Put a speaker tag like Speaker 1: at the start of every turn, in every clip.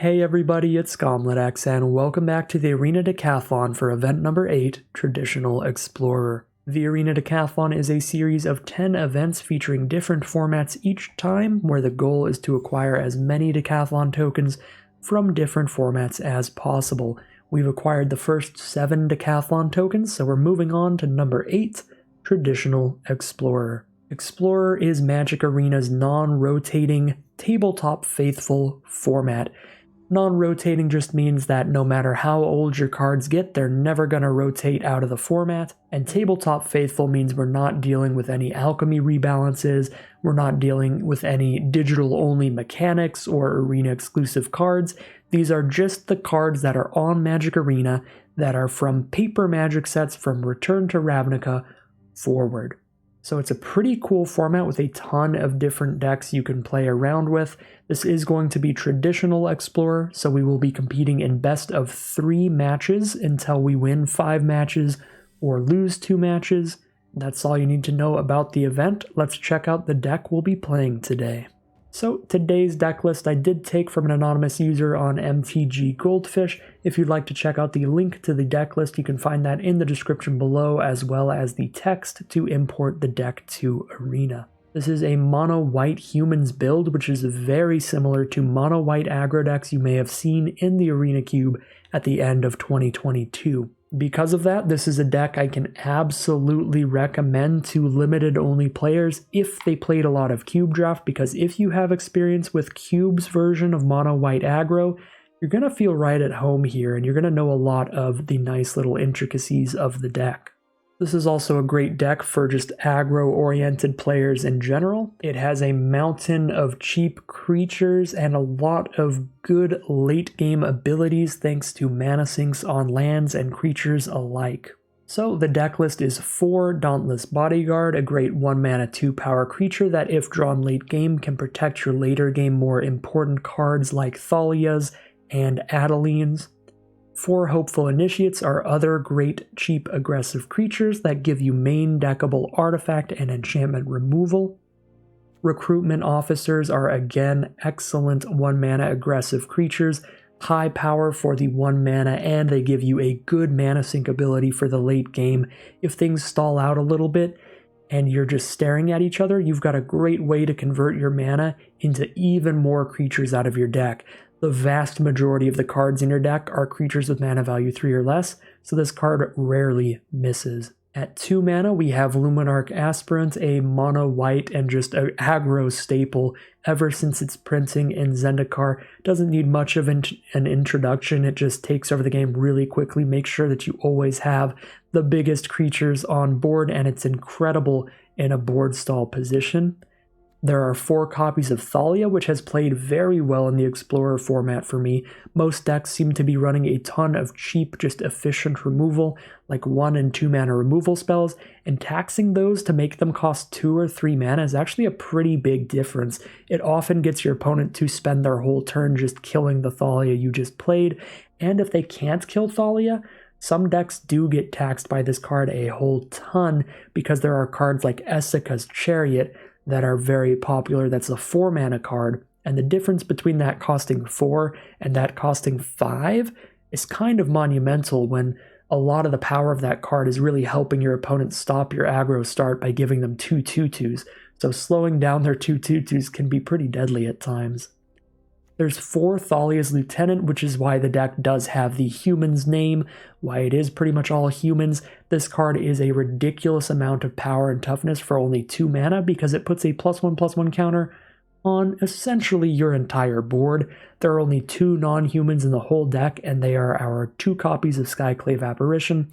Speaker 1: Hey everybody, it's Gomledex, and welcome back to the Arena Decathlon for event number 8, Traditional Explorer. The Arena Decathlon is a series of 10 events featuring different formats each time, where the goal is to acquire as many Decathlon tokens from different formats as possible. We've acquired the first 7 Decathlon tokens, so we're moving on to number 8, Traditional Explorer. Explorer is Magic Arena's non-rotating, tabletop faithful format. Non-rotating just means that no matter how old your cards get, they're never going to rotate out of the format, and tabletop faithful means we're not dealing with any alchemy rebalances, we're not dealing with any digital-only mechanics or arena-exclusive cards. These are just the cards that are on Magic Arena that are from paper Magic sets from Return to Ravnica forward. So it's a pretty cool format with a ton of different decks you can play around with. This is going to be Traditional Explorer, so we will be competing in best of 3 matches until we win 5 matches or lose 2 matches. That's all you need to know about the event. Let's check out the deck we'll be playing today. So today's deck list I did take from an anonymous user on MTG Goldfish. If you'd like to check out the link to the deck list, you can find that in the description below, as well as the text to import the deck to Arena. This is a mono-white humans build, which is very similar to mono-white aggro decks you may have seen in the Arena Cube at the end of 2022. Because of that, this is a deck I can absolutely recommend to limited-only players if they played a lot of Cube Draft, because if you have experience with Cube's version of mono-white aggro, you're going to feel right at home here, and you're going to know a lot of the nice little intricacies of the deck. This is also a great deck for just aggro-oriented players in general. It has a mountain of cheap creatures and a lot of good late-game abilities thanks to mana sinks on lands and creatures alike. So the deck list is 4 Dauntless Bodyguard, a great 1-mana 2-power creature that if drawn late game can protect your later game more important cards like Thalia's and Adeline's. 4 Hopeful Initiates are other great cheap aggressive creatures that give you main deckable artifact and enchantment removal. Recruitment Officers are again excellent 1-mana aggressive creatures, high power for the 1 mana, and they give you a good mana sink ability for the late game. If things stall out a little bit and you're just staring at each other, you've got a great way to convert your mana into even more creatures out of your deck. The vast majority of the cards in your deck are creatures with mana value 3 or less, so this card rarely misses. At 2 mana, we have Luminarch Aspirant, a mono-white and just an aggro staple ever since its printing in Zendikar. Doesn't need much of an introduction, it just takes over the game really quickly. Make sure that you always have the biggest creatures on board, and it's incredible in a board stall position. There are 4 copies of Thalia, which has played very well in the Explorer format for me. Most decks seem to be running a ton of cheap, just efficient removal, like 1 and 2 mana removal spells, and taxing those to make them cost 2 or 3 mana is actually a pretty big difference. It often gets your opponent to spend their whole turn just killing the Thalia you just played, and if they can't kill Thalia, some decks do get taxed by this card a whole ton, because there are cards like Essica's Chariot that are very popular. That's a 4 mana card, and the difference between that costing 4 and that costing 5 is kind of monumental, when a lot of the power of that card is really helping your opponent stop your aggro start by giving them 2 2/2s, so slowing down their 2 2/2s can be pretty deadly at times. There's 4 Thalia's Lieutenant, which is why the deck does have the humans name, why it is pretty much all humans. This card is a ridiculous amount of power and toughness for only 2 mana, because it puts a +1/+1 counter on essentially your entire board. There are only 2 non-humans in the whole deck, and they are our 2 copies of Skyclave Apparition.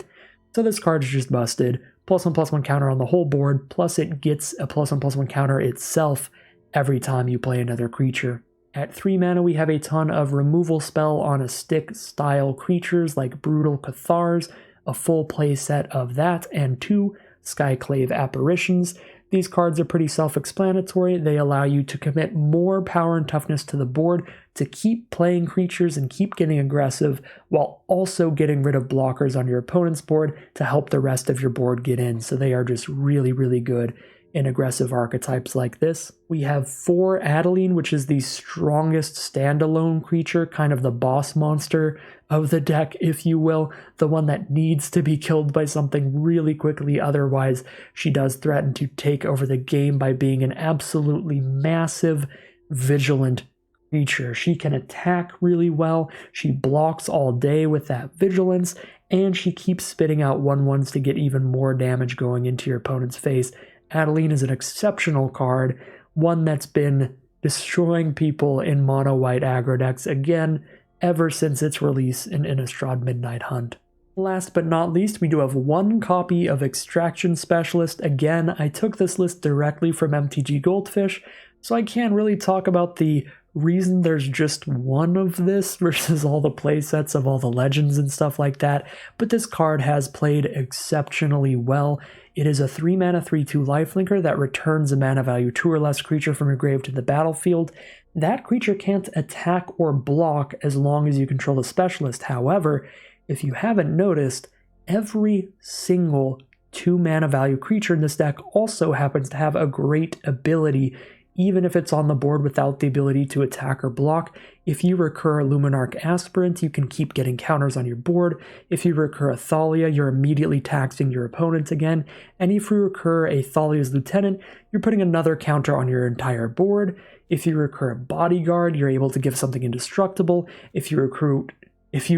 Speaker 1: So this card is just busted. +1/+1 counter on the whole board, plus it gets a +1/+1 counter itself every time you play another creature. At 3 mana, we have a ton of removal spell on a stick style creatures like Brutal Cathars, a full play set of that, and 2 Skyclave Apparitions. These cards are pretty self-explanatory. They allow you to commit more power and toughness to the board to keep playing creatures and keep getting aggressive, while also getting rid of blockers on your opponent's board to help the rest of your board get in. So they are just really, really good in aggressive archetypes like this. We have 4 Adeline, which is the strongest standalone creature, kind of the boss monster of the deck, if you will, the one that needs to be killed by something really quickly, otherwise she does threaten to take over the game by being an absolutely massive, vigilant creature. She can attack really well, she blocks all day with that vigilance, and she keeps spitting out 1/1s to get even more damage going into your opponent's face. Adeline is an exceptional card, one that's been destroying people in mono-white aggro decks again ever since its release in Innistrad Midnight Hunt. Last but not least, we do have 1 copy of Extraction Specialist. Again, I took this list directly from MTG Goldfish, so I can't really talk about the reason there's just 1 of this versus all the playsets of all the legends and stuff like that, but this card has played exceptionally well. It is a 3-mana 3/2 lifelinker that returns a mana value 2 or less creature from your grave to the battlefield. That creature can't attack or block as long as you control the specialist. However, if you haven't noticed, every single 2-mana value creature in this deck also happens to have a great ability, even if it's on the board without the ability to attack or block. If you recur a Luminarch Aspirant, you can keep getting counters on your board. If you recur a Thalia, you're immediately taxing your opponent again. And if you recur a Thalia's Lieutenant, you're putting another counter on your entire board. If you recur a Bodyguard, you're able to give something indestructible. If you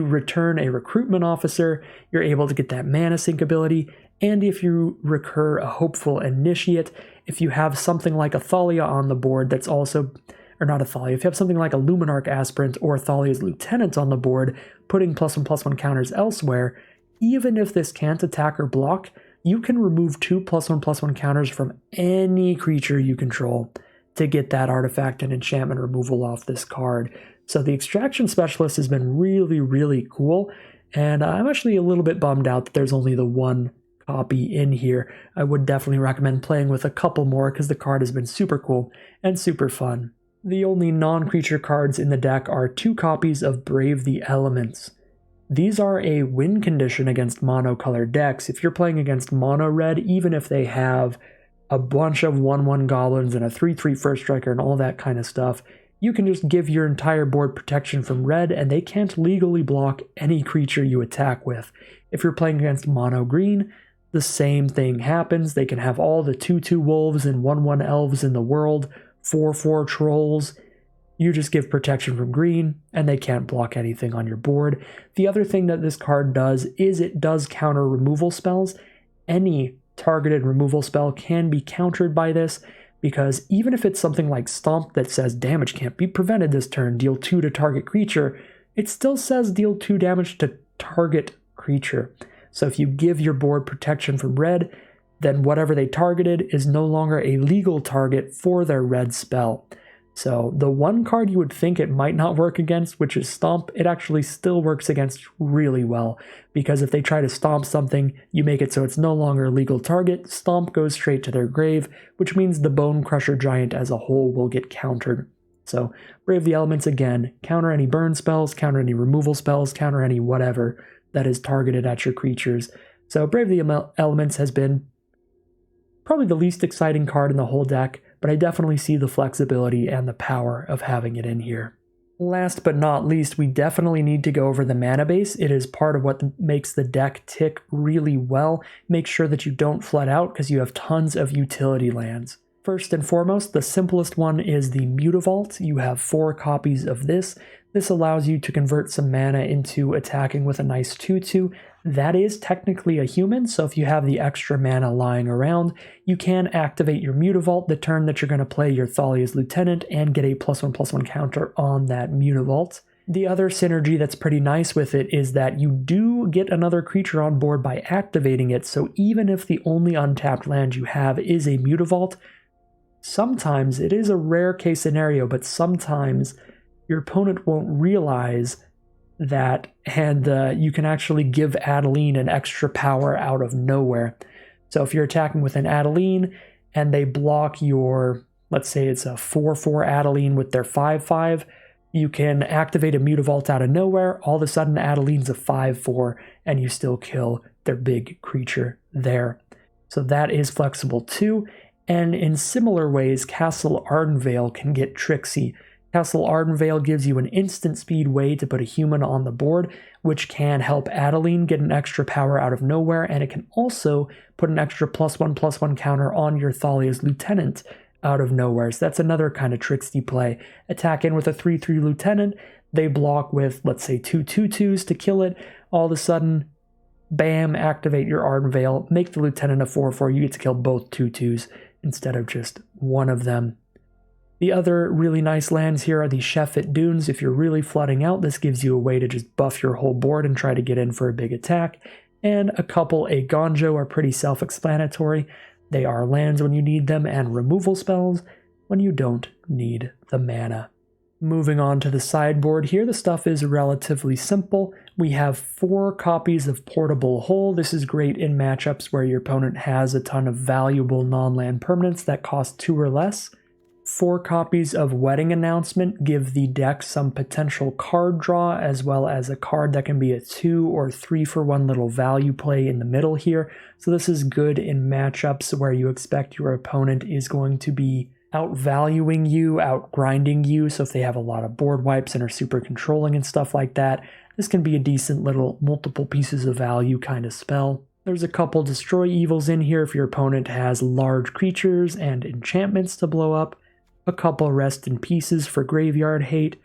Speaker 1: return a Recruitment Officer, you're able to get that mana sink ability. And if you recur a Hopeful Initiate, if you have something like a Thalia on the board that's also, or not a Thalia, if you have something like a Luminarch Aspirant or Thalia's Lieutenant on the board, putting +1/+1 counters elsewhere, even if this can't attack or block, you can remove 2 +1/+1 counters from any creature you control to get that artifact and enchantment removal off this card. So the Extraction Specialist has been really, really cool, and I'm actually a little bit bummed out that there's only the 1 copy in here. I would definitely recommend playing with a couple more because the card has been super cool and super fun. The only non-creature cards in the deck are 2 copies of Brave the Elements. These are a win condition against mono-colored decks. If you're playing against mono-red, even if they have a bunch of 1/1 goblins and a 3/3 first striker and all that kind of stuff, you can just give your entire board protection from red and they can't legally block any creature you attack with. If you're playing against mono-green, the same thing happens. They can have all the 2/2 wolves and 1/1 elves in the world, 4/4 trolls. You just give protection from green, and they can't block anything on your board. The other thing that this card does is it does counter removal spells. Any targeted removal spell can be countered by this, because even if it's something like Stomp that says damage can't be prevented this turn, deal 2 to target creature, it still says deal 2 damage to target creature. So if you give your board protection from red, then whatever they targeted is no longer a legal target for their red spell. So the one card you would think it might not work against, which is Stomp, it actually still works against really well, because if they try to stomp something, you make it so it's no longer a legal target, Stomp goes straight to their grave, which means the Bone Crusher Giant as a whole will get countered. So Brave the Elements again, counter any burn spells, counter any removal spells, counter any whatever that is targeted at your creatures. So Brave the Elements has been probably the least exciting card in the whole deck, but I definitely see the flexibility and the power of having it in here. Last but not least, we definitely need to go over the mana base. It is part of what makes the deck tick really well. Make sure that you don't flood out because you have tons of utility lands. First and foremost, the simplest one is the Mutavault. You have 4 copies of this. This allows you to convert some mana into attacking with a nice 2/2. That is technically a human, so if you have the extra mana lying around, you can activate your Mutavault the turn that you're going to play your Thalia's Lieutenant and get a +1/+1 counter on that Mutavault. The other synergy that's pretty nice with it is that you do get another creature on board by activating it, so even if the only untapped land you have is a Mutavault, sometimes, it is a rare case scenario, but sometimes your opponent won't realize that, and you can actually give Adeline an extra power out of nowhere. So if you're attacking with an Adeline and they block your, let's say it's a 4/4 Adeline with their 5/5, you can activate a Mutavault out of nowhere. All of a sudden Adeline's a 5/4 and you still kill their big creature there. So that is flexible too. And in similar ways, Castle Ardenvale can get tricksy. Castle Ardenvale gives you an instant speed way to put a human on the board, which can help Adeline get an extra power out of nowhere, and it can also put an extra +1/+1 counter on your Thalia's lieutenant out of nowhere. So that's another kind of tricksy play. Attack in with a 3/3 lieutenant, they block with, let's say, 2 2/2s to kill it. All of a sudden, bam, activate your Ardenvale, make the lieutenant a 4/4, you get to kill both 2/2s instead of just one of them. The other really nice lands here are the Shefet Dunes. If you're really flooding out, this gives you a way to just buff your whole board and try to get in for a big attack. And a couple Eiganjo are pretty self-explanatory. They are lands when you need them and removal spells when you don't need the mana. Moving on to the sideboard here, the stuff is relatively simple. We have 4 copies of Portable Hull. This is great in matchups where your opponent has a ton of valuable non-land permanents that cost 2 or less. 4 copies of Wedding Announcement give the deck some potential card draw, as well as a card that can be a 2 or 3 for 1 little value play in the middle here. So this is good in matchups where you expect your opponent is going to be outvaluing you, outgrinding you. So if they have a lot of board wipes and are super controlling and stuff like that, this can be a decent little multiple pieces of value kind of spell. There's a couple Destroy Evils in here if your opponent has large creatures and enchantments to blow up. A couple Rest in Pieces for graveyard hate,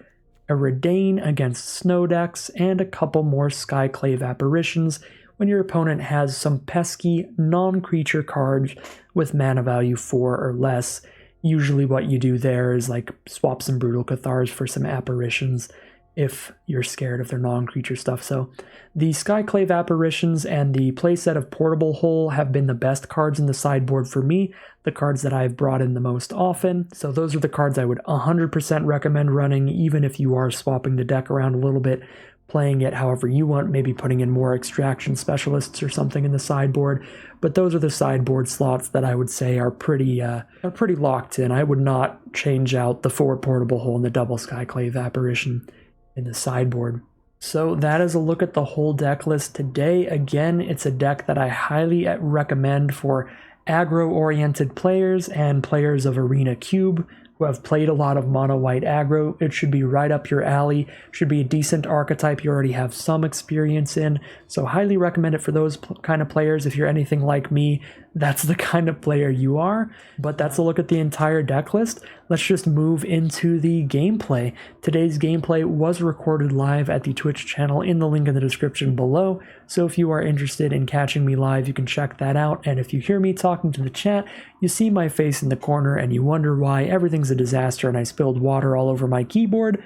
Speaker 1: a Redain against snow decks, and a couple more Skyclave Apparitions when your opponent has some pesky non-creature cards with mana value 4 or less. Usually what you do there is like swap some Brutal Cathars for some Apparitions if you're scared of their non-creature stuff. So the Skyclave Apparitions and the playset of Portable Hull have been the best cards in the sideboard for me, the cards that I've brought in the most often. So those are the cards I would 100% recommend running, even if you are swapping the deck around a little bit, playing it however you want, maybe putting in more Extraction Specialists or something in the sideboard. But those are the sideboard slots that I would say are pretty locked in. I would not change out the 4 Portable Hull and the double Skyclave Apparition in the sideboard. So that is a look at the whole deck list today. Again, it's a deck that I highly recommend for aggro-oriented players and players of Arena Cube who have played a lot of mono white aggro. It should be right up your alley, should be a decent archetype you already have some experience in, so highly recommend it for those kind of players. If you're anything like me, that's the kind of player you are. But that's a look at the entire deck list. Let's just move into the gameplay. Today's gameplay was recorded live at the Twitch channel in the link in the description below, so if you are interested in catching me live, you can check that out. And if you hear me talking to the chat, you see my face in the corner and you wonder why everything's a disaster and I spilled water all over my keyboard,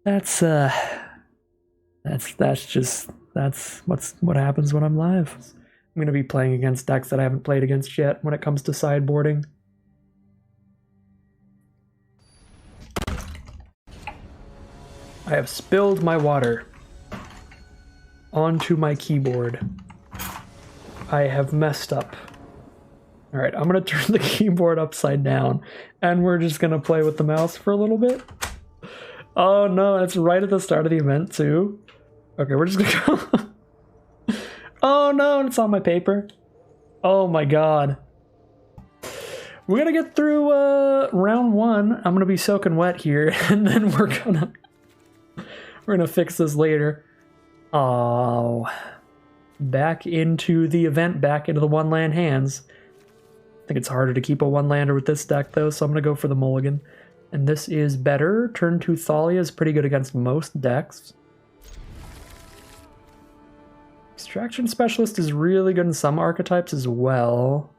Speaker 1: that's what happens when I'm live. I'm going to be playing against decks that I haven't played against yet when it comes to sideboarding. I have spilled my water onto my keyboard. I have messed up. Alright, I'm going to turn the keyboard upside down and we're just going to play with the mouse for a little bit. Oh no, it's right at the start of the event too. Okay, we're just going to go... Oh no, it's on my paper. Oh my god. We're gonna get through round 1. I'm gonna be soaking wet here, and then we're gonna fix this later. Oh, back into the event, back into the 1-land hands. I think it's harder to keep a 1-lander with this deck though, so I'm gonna go for the mulligan. And this is better. Turn 2 Thalia is pretty good against most decks. Extraction Specialist is really good in some archetypes as well,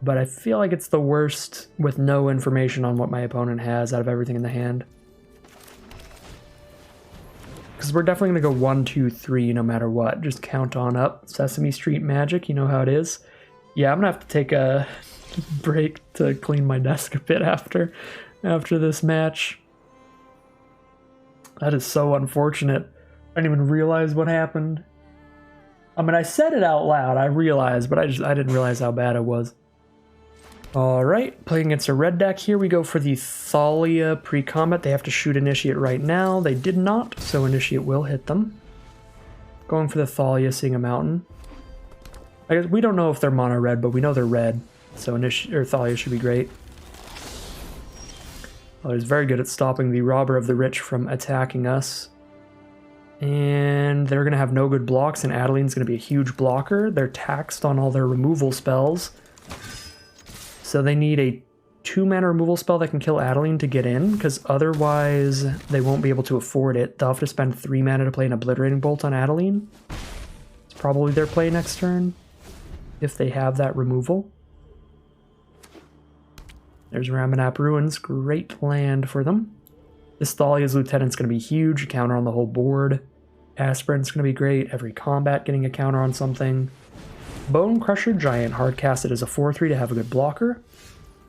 Speaker 1: but I feel like it's the worst with no information on what my opponent has out of everything in the hand. Because we're definitely going to go 1, 2, 3 no matter what. Just count on up. Sesame Street magic, you know how it is. Yeah, I'm going to have to take a break to clean my desk a bit after this match. That is so unfortunate. I didn't even realize what happened. I mean, I said it out loud, I realized, but I didn't realize how bad it was. Alright, playing against a red deck here, we go for the Thalia pre-combat. They have to shoot Initiate right now. They did not, so Initiate will hit them. Going for the Thalia, seeing a mountain. I guess we don't know if they're mono red, but we know they're red. So Thalia should be great. Thalia's very good at stopping the Robber of the Rich from attacking us. And they're going to have no good blocks, and Adeline's going to be a huge blocker. They're taxed on all their removal spells. So they need a 2-mana removal spell that can kill Adeline to get in, because otherwise they won't be able to afford it. They'll have to spend 3 mana to play an Obliterating Bolt on Adeline. It's probably their play next turn, if they have that removal. There's Ramanap Ruins, great land for them. This Thalia's Lieutenant's going to be huge, counter on the whole board. Aspirant's going to be great, every combat getting a counter on something. Bone Crusher Giant, hard cast it as a 4/3 to have a good blocker.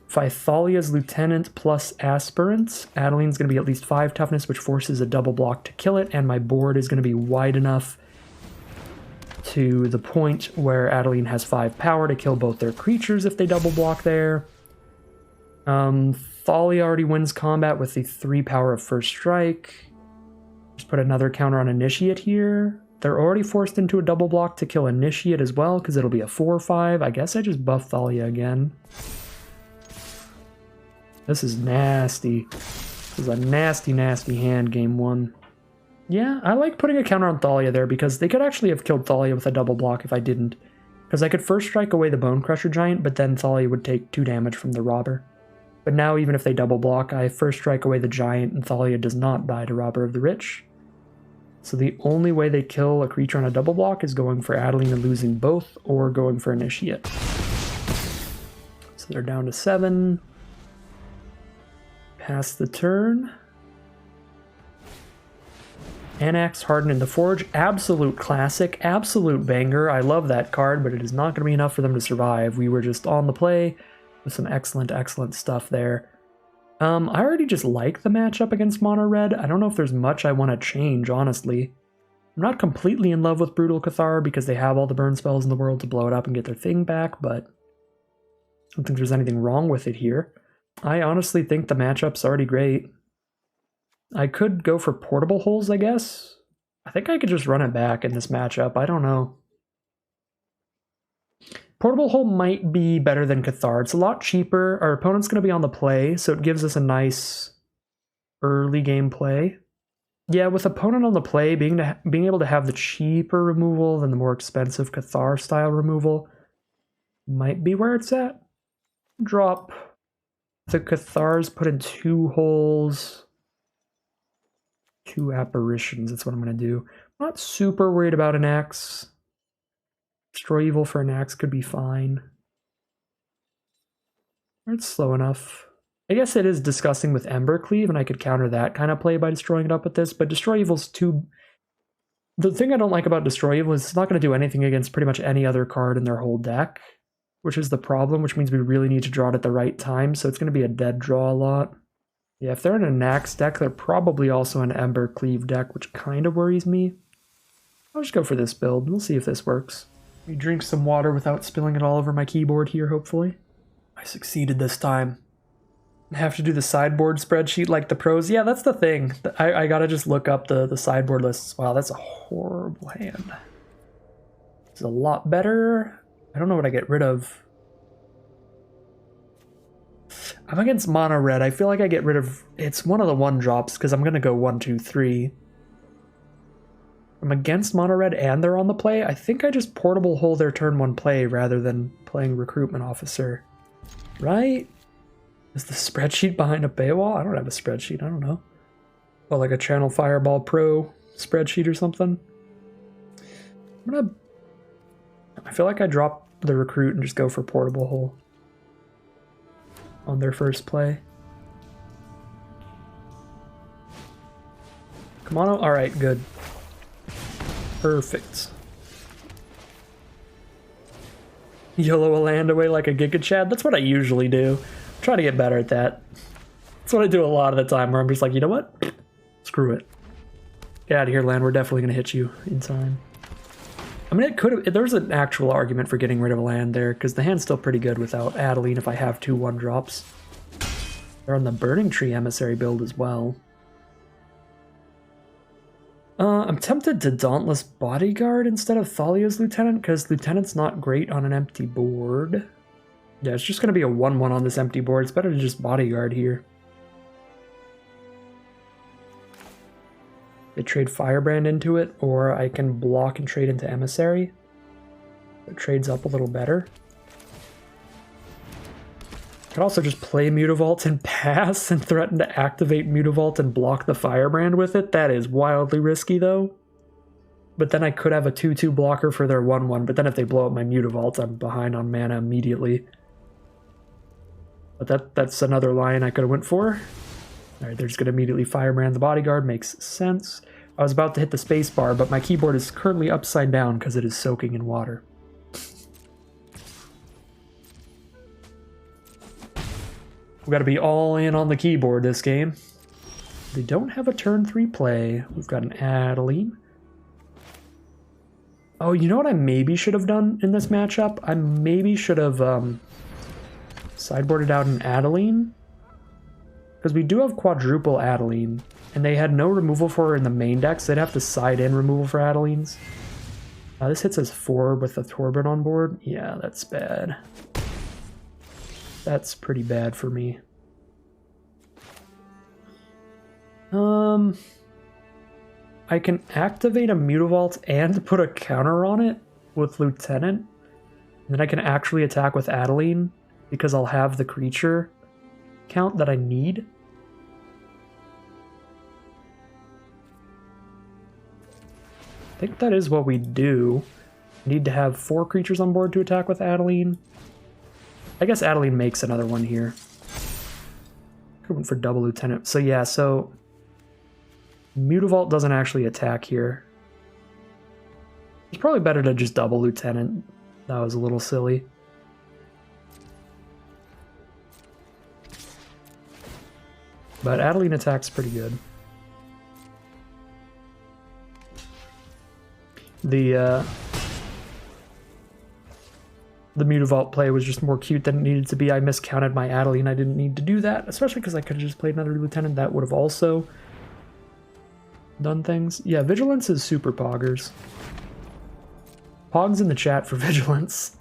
Speaker 1: If I Thalia's Lieutenant plus Aspirant, Adeline's going to be at least 5 toughness, which forces a double block to kill it, and my board is going to be wide enough to the point where Adeline has 5 power to kill both their creatures if they double block there. Thalia already wins combat with the 3 power of First Strike. Just put another counter on Initiate here. They're already forced into a double block to kill Initiate as well, because it'll be a 4/5. I guess I just buff Thalia again. This is nasty. This is a nasty, nasty hand, game 1. Yeah, I like putting a counter on Thalia there, because they could actually have killed Thalia with a double block if I didn't. Because I could First Strike away the Bone Crusher Giant, but then Thalia would take 2 damage from the Robber. But now, even if they double block, I First Strike away the Giant, and Thalia does not die to Robber of the Rich. So the only way they kill a creature on a double block is going for Adeline and losing both, or going for Initiate. So they're down to 7. Pass the turn. Anax Harden in the Forge, absolute classic, absolute banger. I love that card, but it is not going to be enough for them to survive. We were just on the play with some excellent, excellent stuff there. I already just like the matchup against Mono Red. I don't know if there's much I want to change, honestly. I'm not completely in love with Brutal Cathar because they have all the burn spells in the world to blow it up and get their thing back, but I don't think there's anything wrong with it here. I honestly think the matchup's already great. I could go for Portable Holes, I guess. I think I could just run it back in this matchup. I don't know. Portable Hole might be better than Cathar. It's a lot cheaper. Our opponent's going to be on the play, so it gives us a nice early game play. Yeah, with opponent on the play, being able to have the cheaper removal than the more expensive Cathar style removal might be where it's at. Drop the Cathars, put in 2 holes, 2 apparitions. That's what I'm going to do. I'm not super worried about an axe. Destroy Evil for an axe could be fine. It's slow enough. I guess it is disgusting with Ember Cleave, and I could counter that kind of play by destroying it up with this, but Destroy Evil's too... The thing I don't like about Destroy Evil is it's not going to do anything against pretty much any other card in their whole deck, which is the problem, which means we really need to draw it at the right time, so it's going to be a dead draw a lot. Yeah, if they're in an axe deck, they're probably also an Ember Cleave deck, which kind of worries me. I'll just go for this build. We'll see if this works. Let me drink some water without spilling it all over my keyboard here, hopefully. I succeeded this time. I have to do the sideboard spreadsheet like the pros. Yeah, that's the thing. I gotta just look up the sideboard lists. Wow, that's a horrible hand. It's a lot better. I don't know what I get rid of. I'm against mono red. I feel like I get rid of... It's one of the 1-drops because I'm going to go 1, 2, 3. I'm against mono red and they're on the play. I think I just Portable Hole their turn 1 play rather than playing Recruitment Officer. Right? Is the spreadsheet behind a paywall? I don't have a spreadsheet. I don't know. Well, like a Channel Fireball Pro spreadsheet or something. I feel like I drop the Recruit and just go for Portable Hole on their first play. Come on. All right, good. Perfect. YOLO a land away like a Giga Chad. That's what I usually do. I'm trying to get better at that. That's what I do a lot of the time, where I'm just like, you know what? Screw it. Get out of here, land. We're definitely going to hit you in time. I mean, it could have... There's an actual argument for getting rid of a land there, because the hand's still pretty good without Adeline if I have 2 1-drops. They're on the Burning Tree Emissary build as well. I'm tempted to Dauntless Bodyguard instead of Thalia's Lieutenant, because Lieutenant's not great on an empty board. Yeah, it's just going to be a 1-1 on this empty board. It's better to just Bodyguard here. They trade Firebrand into it, or I can block and trade into Emissary. It trades up a little better. I could also just play Mutavault and pass and threaten to activate Mutavault and block the Firebrand with it. That is wildly risky, though. But then I could have a 2-2 blocker for their 1-1, but then if they blow up my Mutavault, I'm behind on mana immediately. But that's another line I could have went for. Alright, they're just going to immediately Firebrand the Bodyguard. Makes sense. I was about to hit the space bar, but my keyboard is currently upside down because it is soaking in water. We've got to be all in on the keyboard this game. They don't have a turn 3 play. We've got an Adeline. Oh, you know what I maybe should have done in this matchup? I maybe should have sideboarded out an Adeline. Because we do have quadruple Adeline, and they had no removal for her in the main deck, so they'd have to side in removal for Adelines. This hits as 4 with a Thraben on board. Yeah, that's bad. That's pretty bad for me. I can activate a Mutavault and put a counter on it with Lieutenant. And then I can actually attack with Adeline because I'll have the creature count that I need. I think that is what we do. Need to have 4 creatures on board to attack with Adeline. I guess Adeline makes another one here. I went for double Lieutenant. So yeah, so Mutavault doesn't actually attack here. It's probably better to just double Lieutenant. That was a little silly. But Adeline attacks pretty good. The Mutavault play was just more cute than it needed to be. I miscounted my Adeline. I didn't need to do that, especially because I could have just played another Lieutenant. That would have also done things. Yeah, Vigilance is super poggers. Pogs in the chat for Vigilance.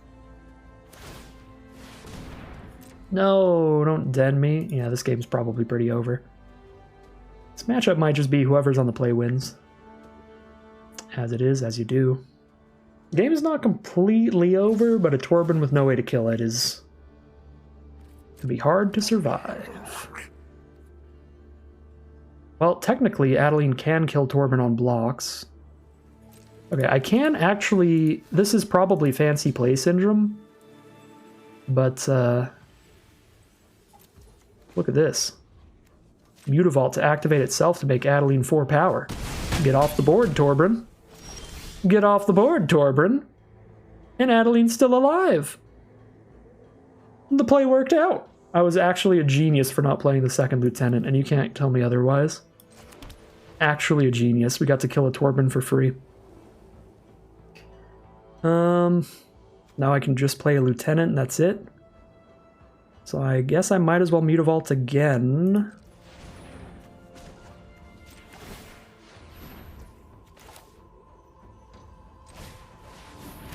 Speaker 1: No, don't den me. Yeah, this game's probably pretty over. This matchup might just be whoever's on the play wins. As it is, as you do. The game is not completely over, but a Thraben with no way to kill it is going to be hard to survive. Well, technically, Adeline can kill Thraben on blocks. Okay, I can actually... This is probably fancy play syndrome, but look at this. Mutavault to activate itself to make Adeline 4 power. Get off the board, Thraben. Get off the board, Thraben. And Adeline's still alive. The play worked out. I was actually a genius for not playing the second Lieutenant, and you can't tell me otherwise. Actually a genius. We got to kill a Thraben for free. Now I can just play a Lieutenant, and that's it. So I guess I might as well Mutavault again.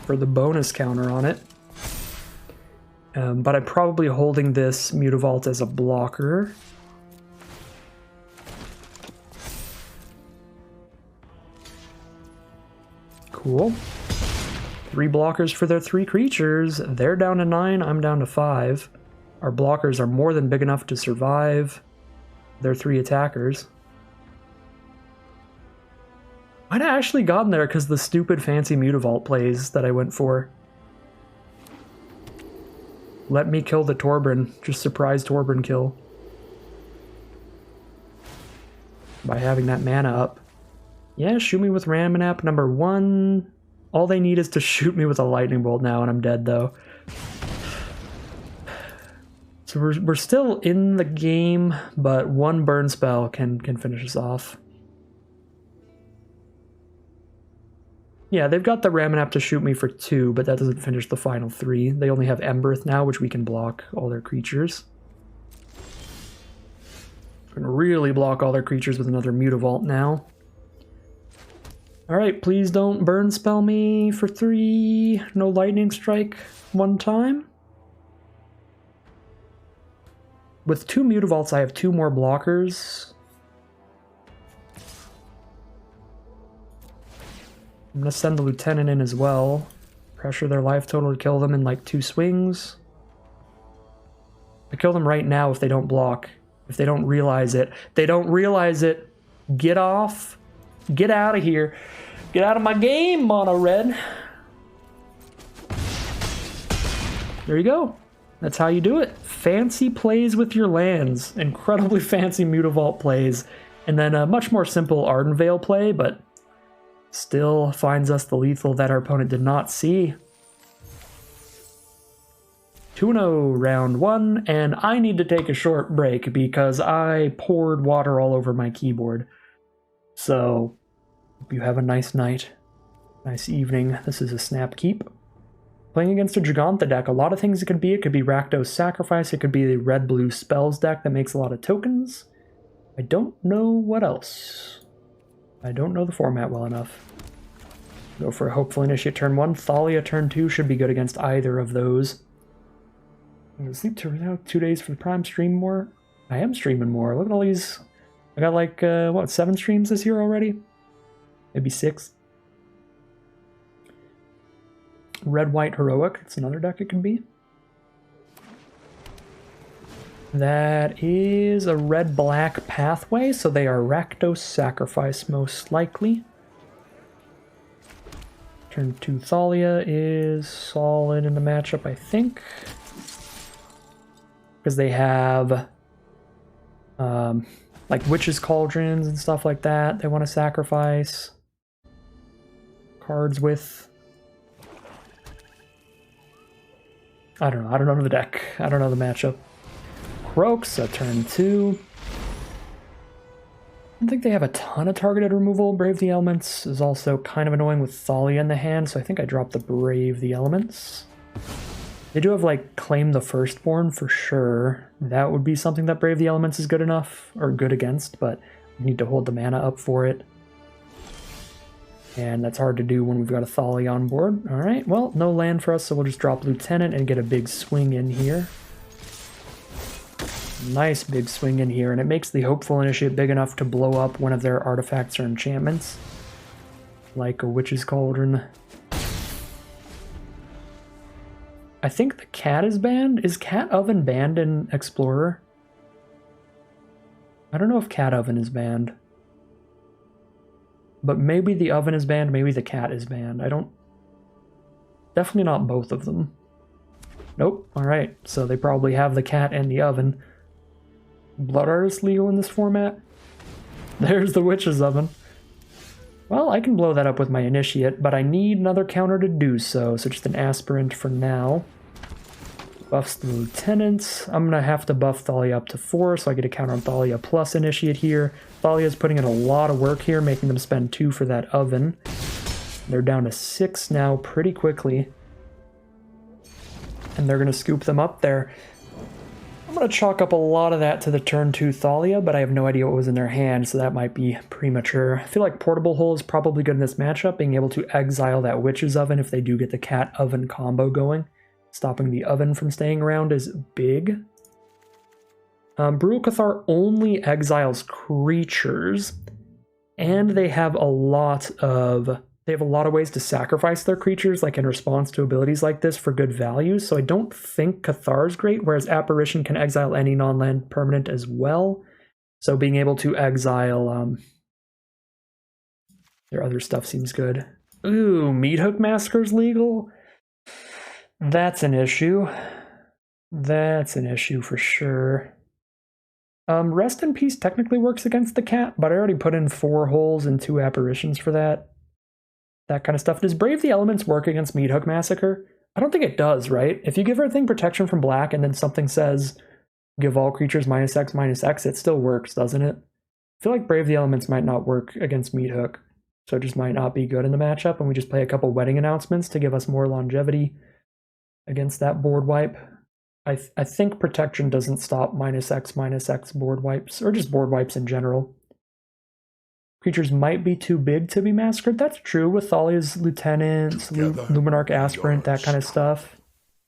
Speaker 1: For the bonus counter on it. But I'm probably holding this Mutavault as a blocker. Cool. 3 blockers for their 3 creatures. They're down to 9, I'm down to 5. Our blockers are more than big enough to survive their 3 attackers. I'd actually gotten there because the stupid fancy Mutavault plays that I went for. Let me kill the Thraben. Just surprise Thraben kill. By having that mana up. Yeah, shoot me with Ramanap number 1. All they need is to shoot me with a lightning bolt now, and I'm dead though. So we're still in the game, but 1 burn spell can finish us off. Yeah, they've got the Ramanap to shoot me for 2, but that doesn't finish the final 3. They only have Emberth now, which we can block all their creatures. We're going to really block all their creatures with another Mutavault now. Alright, please don't burn spell me for 3. No lightning strike 1 time. With 2 Mutavaults, I have 2 more blockers. I'm going to send the Lieutenant in as well. Pressure their life total to kill them in like 2 swings. I kill them right now if they don't block. If they don't realize it. They don't realize it. Get off. Get out of here. Get out of my game, Mono Red. There you go. That's how you do it. Fancy plays with your lands. Incredibly fancy Mutavault plays. And then a much more simple Ardenvale play, but still finds us the lethal that our opponent did not see. 2-0 round 1, and I need to take a short break because I poured water all over my keyboard. So, hope you have a nice night, nice evening. This is a snap keep. Playing against a Gigantha deck, a lot of things it could be. It could be Rakdos Sacrifice, it could be the red-blue spells deck that makes a lot of tokens. I don't know what else. I don't know the format well enough. Go for a Hopeful Initiate turn 1. Thalia turn 2 should be good against either of those. I'm gonna sleep 2 days for the Prime, stream more. I am streaming more. Look at all these. I got like, what, 7 streams this year already? Maybe 6. Red-White Heroic. It's another deck it can be. That is a red-black pathway, so they are Rakdos Sacrifice most likely. Turn 2 Thalia is solid in the matchup, I think. Because they have like Witch's Cauldrons and stuff like that they want to sacrifice. Cards with... I don't know the deck. I don't know the matchup. Croaks, turn 2. I don't think they have a ton of targeted removal. Brave the Elements is also kind of annoying with Thalia in the hand, so I think I dropped the Brave the Elements. They do have, like, Claim the Firstborn for sure. That would be something that Brave the Elements is good enough, or good against, but we need to hold the mana up for it. And that's hard to do when we've got a Thalia on board. Alright, well, no land for us, so we'll just drop Lieutenant and get a big swing in here. Nice big swing in here, and it makes the Hopeful Initiate big enough to blow up one of their artifacts or enchantments. Like a Witch's Cauldron. I think the cat is banned. Is Cat Oven banned in Explorer? I don't know if Cat Oven is banned. But maybe the oven is banned, maybe the cat is banned. I don't... Definitely not both of them. Nope. Alright, so they probably have the cat and the oven. Blood Artist legal in this format? There's the Witch's Oven. Well, I can blow that up with my Initiate, but I need another counter to do so, so just an Aspirant for now. Buffs the Lieutenant. I'm going to have to buff Thalia up to 4, so I get a counter on Thalia plus Initiate here. Thalia's putting in a lot of work here, making them spend 2 for that oven. They're down to 6 now pretty quickly. And they're going to scoop them up there. I'm going to chalk up a lot of that to the turn 2 Thalia, but I have no idea what was in their hand, so that might be premature. I feel like Portable Hole is probably good in this matchup, being able to exile that Witch's Oven if they do get the cat oven combo going. Stopping the oven from staying around is big. Brutal Cathar only exiles creatures, and they have a lot of ways to sacrifice their creatures, like in response to abilities like this for good value, so I don't think Cathar is great, whereas Apparition can exile any non-land permanent as well. So being able to exile their other stuff seems good. Ooh, Meathook Massacre's legal? That's an issue. That's an issue for sure. Rest in Peace technically works against the cat, but I already put in 4 holes and 2 apparitions for that. That kind of stuff. Does Brave the Elements work against Meathook Massacre? I don't think it does, right? If you give everything protection from black and then something says give all creatures -X/-X, it still works, doesn't it? I feel like Brave the Elements might not work against Meathook, so it just might not be good in the matchup, and we just play a couple wedding announcements to give us more longevity against that board wipe. I think protection doesn't stop -X/-X board wipes, or just board wipes in general. creatures might be too big to be massacred. That's true with Thalia's lieutenants, Luminarch Aspirant, that kind of stuff.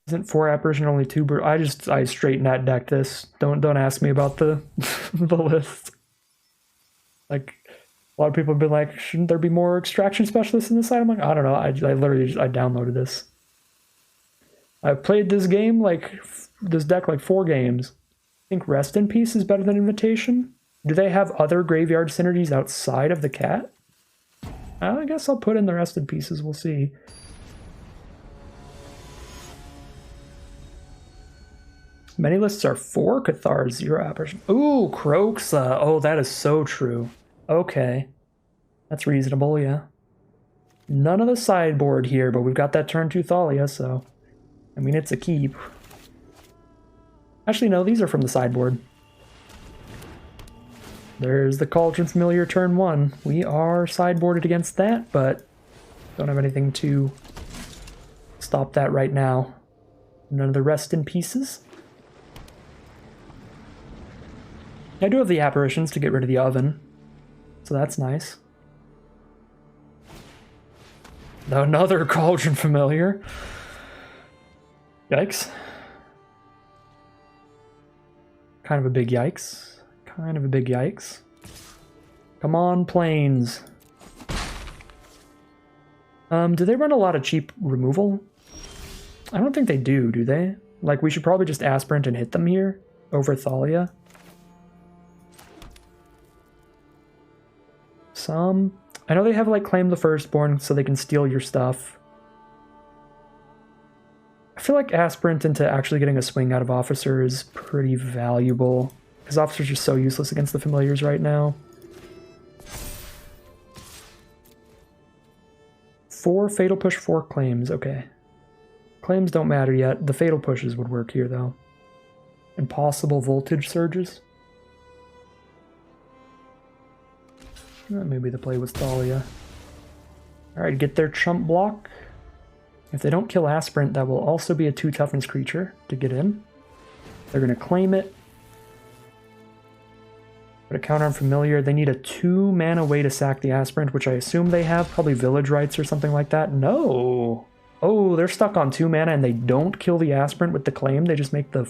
Speaker 1: Isn't 4 apparition only 2? I straight net deck this. Don't ask me about the the list. Like, a lot of people have been like, shouldn't there be more extraction specialists in this side? I'm like, I don't know. I literally just, I downloaded this. I've played this game this deck 4 games. I think Rest in Peace is better than Invitation. Do they have other graveyard synergies outside of the cat? I guess I'll put in the Rest in Pieces. We'll see. Many lists are 4 Cathar, 0 apparition. Ooh, Croxa. Oh, that is so true. Okay. That's reasonable, yeah. None of the sideboard here, but we've got that turn 2 Thalia, so... I mean, it's a keep. Actually, no, these are from the sideboard. There's the Cauldron Familiar turn 1. We are sideboarded against that, but don't have anything to stop that right now. None of the Rest in Pieces. I do have the apparitions to get rid of the oven, so that's nice. Another Cauldron Familiar. Yikes. Kind of a big yikes. Kind of a big yikes. Come on, planes. Do they run a lot of cheap removal? I don't think they do they? Like, we should probably just Aspirant and hit them here over Thalia. I know they have Claim the Firstborn so they can steal your stuff. I feel like Aspirant into actually getting a swing out of Officer is pretty valuable, because Officer's just so useless against the familiars right now. 4 Fatal Push, 4 claims, okay. Claims don't matter yet. The Fatal Pushes would work here, though. Impossible Voltage Surges. Maybe the play was Thalia. Alright, get their chump block. If they don't kill Aspirant, that will also be a 2 toughness creature to get in. They're going to claim it. Put a counter on Familiar. They need a 2 mana way to sack the Aspirant, which I assume they have. Probably Village Rites or something like that. No! Oh, they're stuck on 2 mana and they don't kill the Aspirant with the claim. They just make the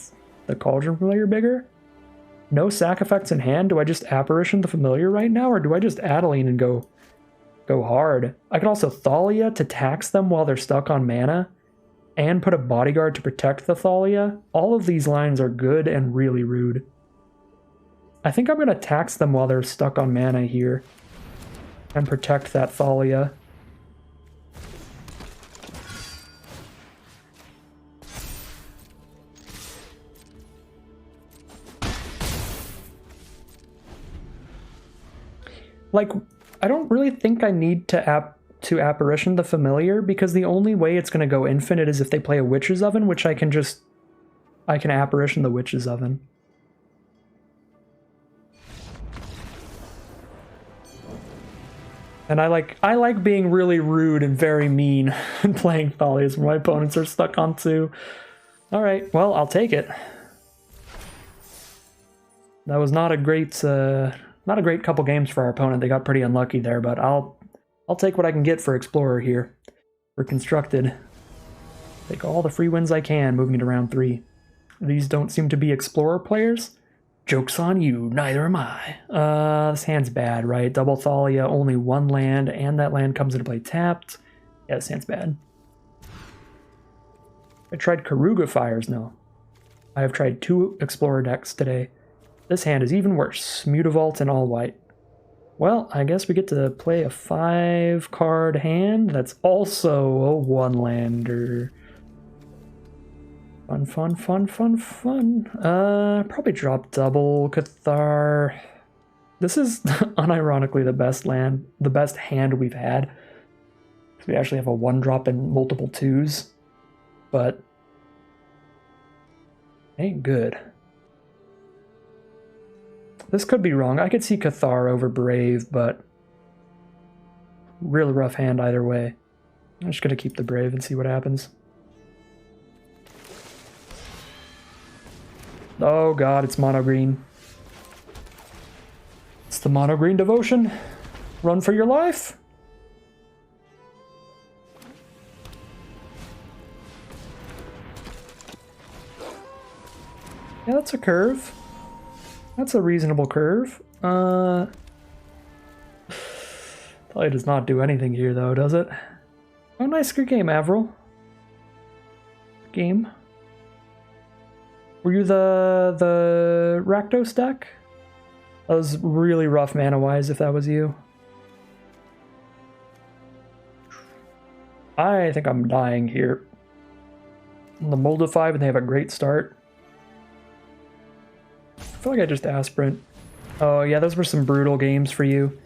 Speaker 1: Cauldron Familiar bigger. No sack effects in hand. Do I just Apparition the Familiar right now, or do I just Adeline and go hard? I could also Thalia to tax them while they're stuck on mana, and put a Bodyguard to protect the Thalia. All of these lines are good and really rude. I think I'm going to tax them while they're stuck on mana here, and protect that Thalia. I don't really think I need to Apparition the Familiar, because the only way it's going to go infinite is if they play a Witch's Oven, which I can Apparition the Witch's Oven. And I like being really rude and very mean and playing Thalias when my opponents are stuck on 2. Alright, well, I'll take it. That was not a great couple games for our opponent. They got pretty unlucky there, but I'll take what I can get for Explorer here. For Constructed. Take all the free wins I can, moving into round 3. These don't seem to be Explorer players. Joke's on you, neither am I. This hand's bad, right? Double Thalia, only 1 land, and that land comes into play tapped. Yeah, this hand's bad. I tried Karuga Fires, no. I have tried 2 Explorer decks today. This hand is even worse. Mutavault and all white. Well, I guess we get to play a 5-card hand that's also a 1-lander. Fun, fun, fun, fun, fun. Probably drop double Cathar. This is unironically the best hand we've had. We actually have a 1-drop and multiple 2s. But ain't good. This could be wrong. I could see Cathar over Brave, but real rough hand either way. I'm just going to keep the Brave and see what happens. Oh god, it's mono green. It's the mono green devotion. Run for your life. Yeah, that's a curve. That's a reasonable curve. Thalia does not do anything here, though, does it? Oh, nice. Good game, Avril. Game. Were you the Rakdos deck? That was really rough mana-wise if that was you. I think I'm dying here. The Mold 5, and they have a great start. I feel like I just Aspirant. Oh yeah, those were some brutal games for you.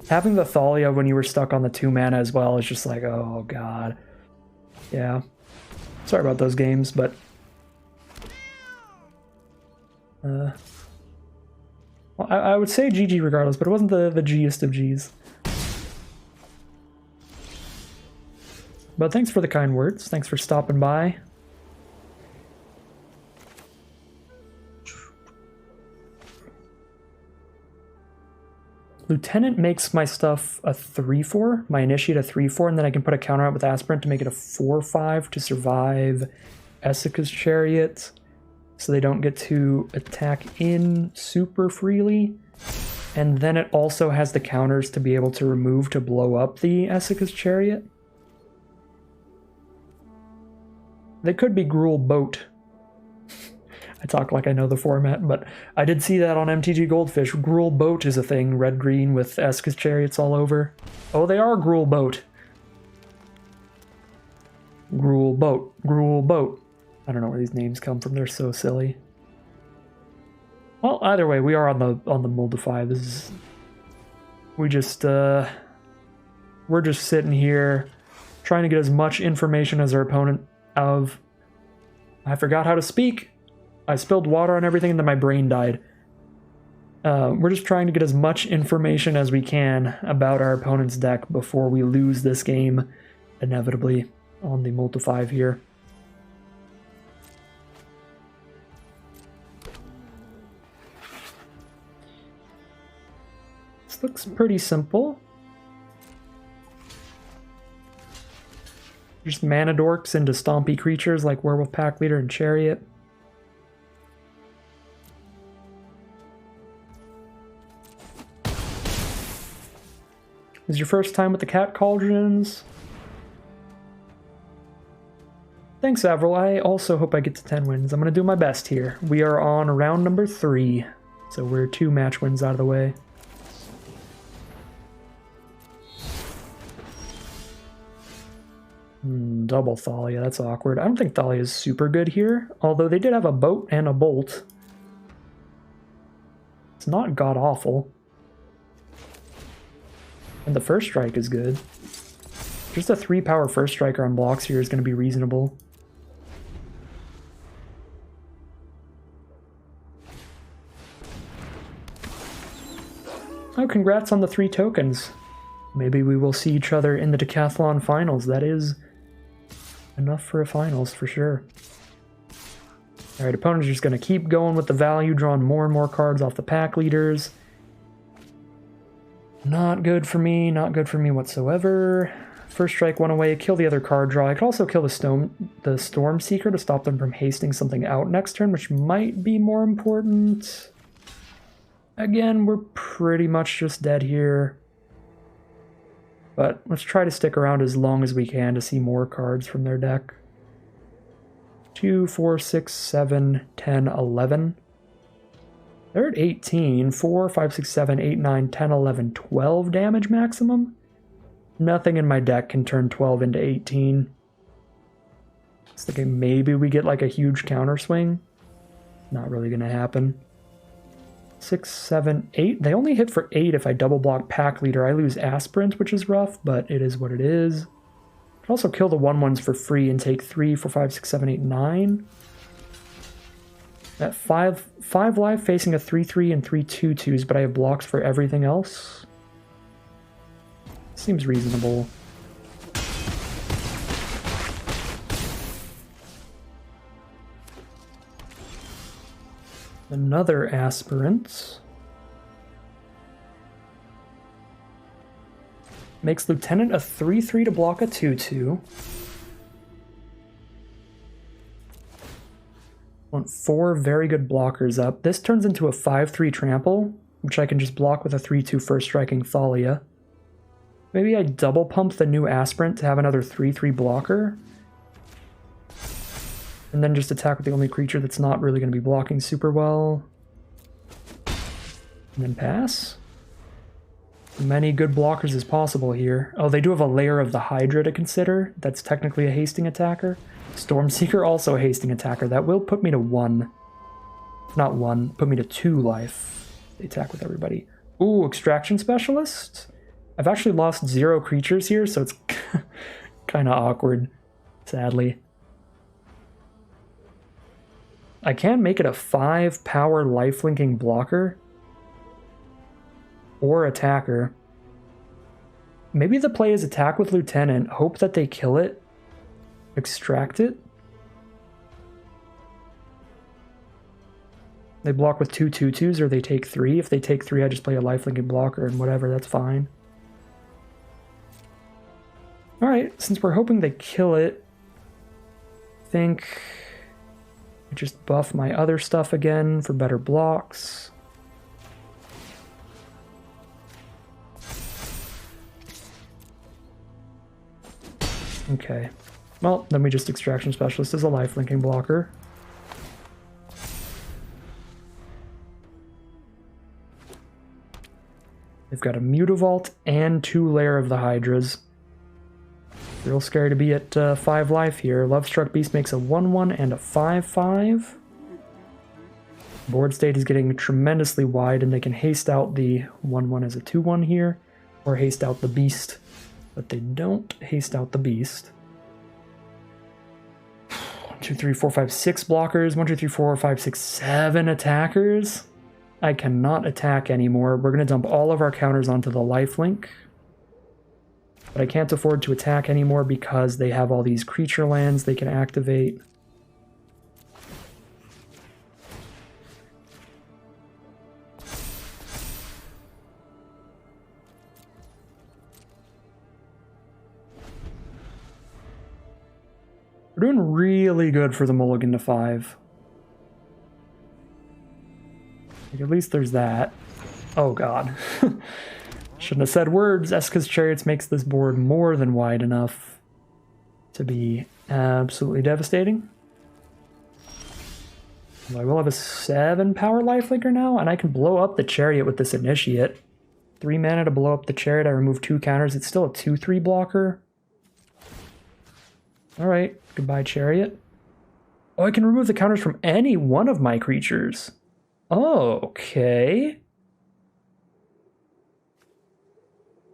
Speaker 1: Having the Thalia when you were stuck on the 2 mana as well is just like, oh god. Yeah. Sorry about those games, but... well, I would say GG regardless, but it wasn't the G-est of Gs. But thanks for the kind words. Thanks for stopping by. Lieutenant makes my stuff a 3/4, my initiate a 3/4, and then I can put a counter out with Aspirant to make it a 4/5 to survive Essica's Chariot, so they don't get to attack in super freely. And then it also has the counters to be able to remove to blow up the Essica's Chariot. They could be Gruul Boat. I talk like I know the format, but I did see that on MTG Goldfish. Gruul Boat is a thing, red-green with Essica's Chariots all over. Oh, they are Gruul Boat. Gruul Boat. Gruul Boat. I don't know where these names come from, they're so silly. Well, either way, we are on the Moldify. This is... we're just sitting here trying to get as much information as our opponent of... I forgot how to speak. I spilled water on everything and then my brain died. We're just trying to get as much information as we can about our opponent's deck before we lose this game, inevitably, on the Multi-5 here. This looks pretty simple. Just mana dorks into stompy creatures like Werewolf Pack Leader and Chariot. Is your first time with the Cat Cauldrons? Thanks, Avril. I also hope I get to 10 wins. I'm going to do my best here. We are on round number 3, so we're 2 match wins out of the way. Double Thalia, that's awkward. I don't think Thalia is super good here, although they did have a boat and a bolt. It's not god-awful. And the first strike is good. Just a 3-power first striker on blocks here is going to be reasonable. Oh, congrats on the 3 tokens. Maybe we will see each other in the Decathlon finals. That is enough for a finals for sure. Alright, opponents are just going to keep going with the value, drawing more and more cards off the pack leaders. Not good for me, not good for me whatsoever. First strike one away, kill the other card draw. I could also kill the Storm Seeker to stop them from hasting something out next turn, which might be more important. Again, we're pretty much just dead here. But let's try to stick around as long as we can to see more cards from their deck. 2, 4, 6, 7, 10, 11. They're at 18. 4, 5, 6, 7, 8, 9, 10, 11, 12 damage maximum. Nothing in my deck can turn 12 into 18. I was thinking maybe we get like a huge counter swing. Not really going to happen. 6, 7, 8. They only hit for 8 if I double block Pack Leader. I lose Aspirant, which is rough, but it is what it is. I can also kill the 1/1s for free and take 3, 4, 5, 6, 7, 8, 9. At 5 life, facing a 3/3 and 3 2/2s, but I have blocks for everything else. Seems reasonable. Another Aspirant. Makes Lieutenant a 3/3 to block a 2/2. Want 4 very good blockers up. This turns into a 5/3 trample, which I can just block with a 3/2 first striking Thalia. Maybe I double pump the new Aspirant to have another 3/3 blocker. And then just attack with the only creature that's not really going to be blocking super well. And then pass. Many good blockers as possible here. Oh, they do have a layer of the Hydra to consider. That's technically a hasting attacker. Stormseeker also a hasting attacker. That will put me to 1. Not 1, put me to 2 life. They attack with everybody. Ooh, Extraction Specialist? I've actually lost 0 creatures here, so it's kind of awkward, sadly. I can make it a 5 power lifelinking blocker. Or attacker. Maybe the play is attack with Lieutenant, hope that they kill it, extract it. They block with 2 2/2s or they take 3. If they take 3, I just play a lifelinking blocker and whatever, that's fine. Alright, since we're hoping they kill it, I think I just buff my other stuff again for better blocks. Okay, well, then we just Extraction Specialist as a lifelinking blocker. They've got a Mutavault and 2 Lair of the Hydras. Real scary to be at 5 life here. Lovestruck Beast makes a 1/1 and a 5/5. Board state is getting tremendously wide, and they can haste out the 1/1 as a 2/1 here, or haste out the Beast. But they don't haste out the Beast. 1, 2, 3, 4, 5, 6 blockers. 1, 2, 3, 4, 5, 6, 7 attackers. I cannot attack anymore. We're going to dump all of our counters onto the lifelink. But I can't afford to attack anymore because they have all these creature lands they can activate. We're doing really good for the mulligan to 5. Like, at least there's that. Oh god. Shouldn't have said words. Eska's Chariots makes this board more than wide enough to be absolutely devastating. Well, I will have a 7 power lifelinker now, and I can blow up the Chariot with this Initiate. 3 mana to blow up the Chariot. I remove 2 counters. It's still a 2/3 blocker. Alright, goodbye Chariot. Oh, I can remove the counters from any one of my creatures. Oh, okay.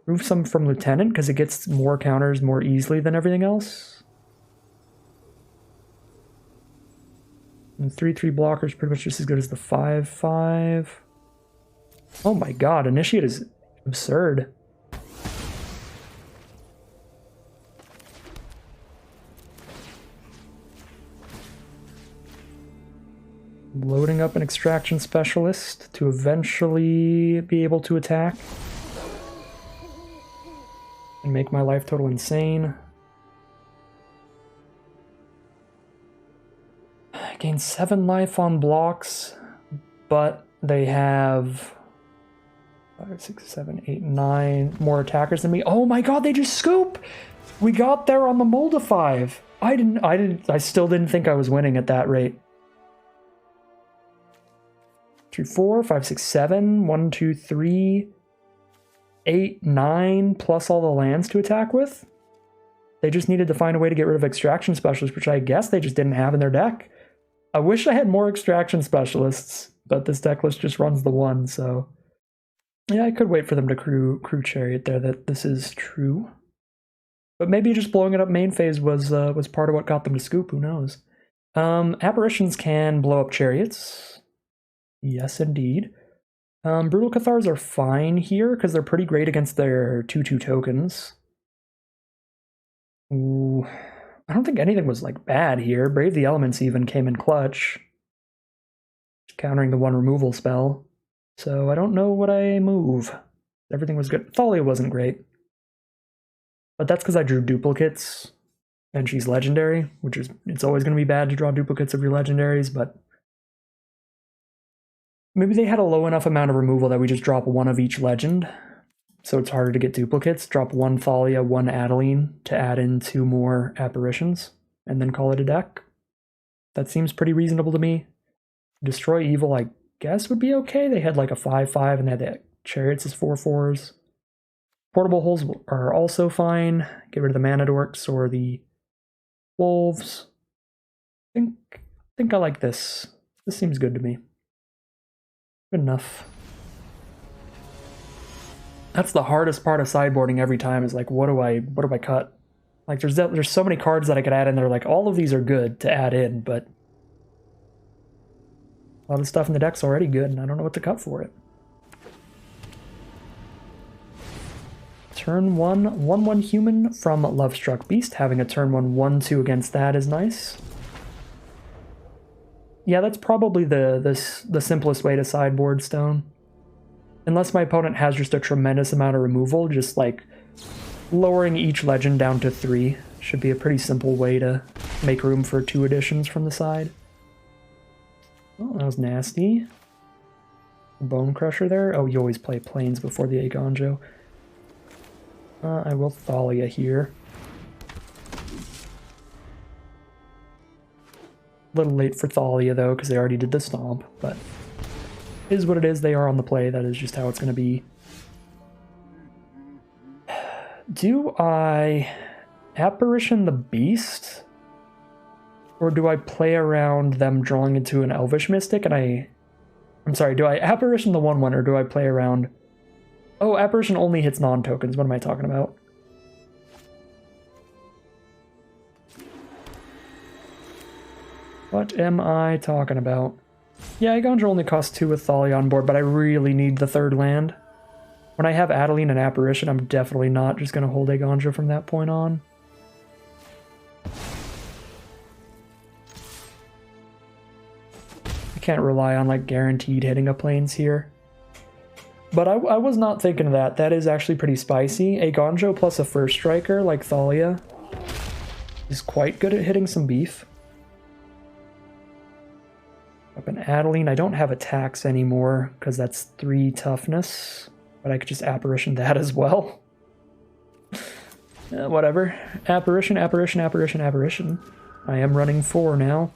Speaker 1: Remove some from Lieutenant because it gets more counters more easily than everything else. And 3/3 blockers pretty much just as good as the 5/5. Oh my god, Initiate is absurd. Loading up an Extraction Specialist to eventually be able to attack. And make my life total insane. I gain 7 life on blocks, but they have 5, 6, 7, 8, 9 more attackers than me. Oh my god, they just scoop! We got there on the Molda 5. I still didn't think I was winning at that rate. 3, 4, 5, 6, 7, 1, 2, 3, 8, 9, plus all the lands to attack with. They just needed to find a way to get rid of Extraction Specialists, which I guess they just didn't have in their deck. I wish I had more Extraction Specialists, but this deck list just runs the 1, so... Yeah, I could wait for them to crew Chariot there, that this is true. But maybe just blowing it up main phase was part of what got them to scoop, who knows. Apparitions can blow up Chariots. Yes, indeed. Brutal Cathars are fine here, because they're pretty great against their 2/2 tokens. Ooh, I don't think anything was, like, bad here. Brave the Elements even came in clutch. Countering the 1 removal spell. So I don't know what I move. Everything was good. Thalia wasn't great. But that's because I drew duplicates, and she's legendary, which is, it's always going to be bad to draw duplicates of your legendaries, but maybe they had a low enough amount of removal that we just drop one of each legend, so it's harder to get duplicates. Drop one Thalia, one Adeline to add in 2 more apparitions, and then call it a deck. That seems pretty reasonable to me. Destroy Evil, I guess, would be okay. They had like a 5/5, and they had the Chariots as 4/4s. Portable Holes are also fine. Get rid of the Mana Dorks or the Wolves. I think I like this. This seems good to me. Good enough. That's the hardest part of sideboarding every time, is like, what do I cut? Like, there's so many cards that I could add in there. Like, all of these are good to add in, but a lot of the stuff in the deck's already good, and I don't know what to cut for it. Turn 1, 1/1 human from Lovestruck Beast. Having a turn 1, 1/2 against that is nice. Yeah, that's probably the simplest way to sideboard Stone. Unless my opponent has just a tremendous amount of removal, just like lowering each legend down to 3 should be a pretty simple way to make room for 2 additions from the side. Oh, that was nasty. Bone Crusher there. Oh, you always play Plains before the Eiganjo. I will Thalia here. A little late for Thalia, though, because they already did the Stomp, but it is what it is. They are on the play. That is just how it's going to be. Do I Apparition the Beast? Or do I play around them drawing into an Elvish Mystic and I'm sorry, do I Apparition the 1/1 or do I play around... Oh, Apparition only hits non-tokens. What am I talking about? What am I talking about? Yeah, Eiganjo only costs 2 with Thalia on board, but I really need the 3rd land. When I have Adeline and Apparition, I'm definitely not just going to hold Eiganjo from that point on. I can't rely on like guaranteed hitting of Plains here. But I was not thinking of that. That is actually pretty spicy. Eiganjo plus a first striker like Thalia is quite good at hitting some beef. Up in Adeline, I don't have attacks anymore because that's 3 toughness. But I could just Apparition that as well. Whatever. Apparition, Apparition, Apparition, Apparition. I am running 4 now.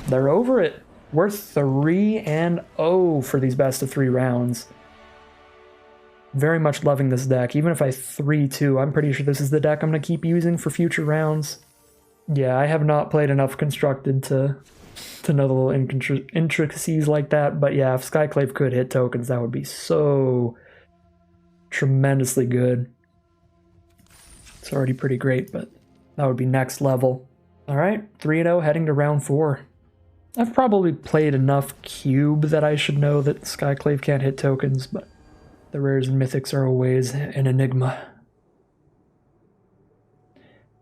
Speaker 1: They're over it. We're 3-0 for these best of 3 rounds. Very much loving this deck. Even if I 3-2, I'm pretty sure this is the deck I'm going to keep using for future rounds. Yeah, I have not played enough Constructed to know the little intricacies like that, but yeah, if Skyclave could hit tokens, that would be so tremendously good. It's already pretty great, but that would be next level. Alright, 3-0, heading to round 4. I've probably played enough Cube that I should know that Skyclave can't hit tokens, but the rares and mythics are always an enigma.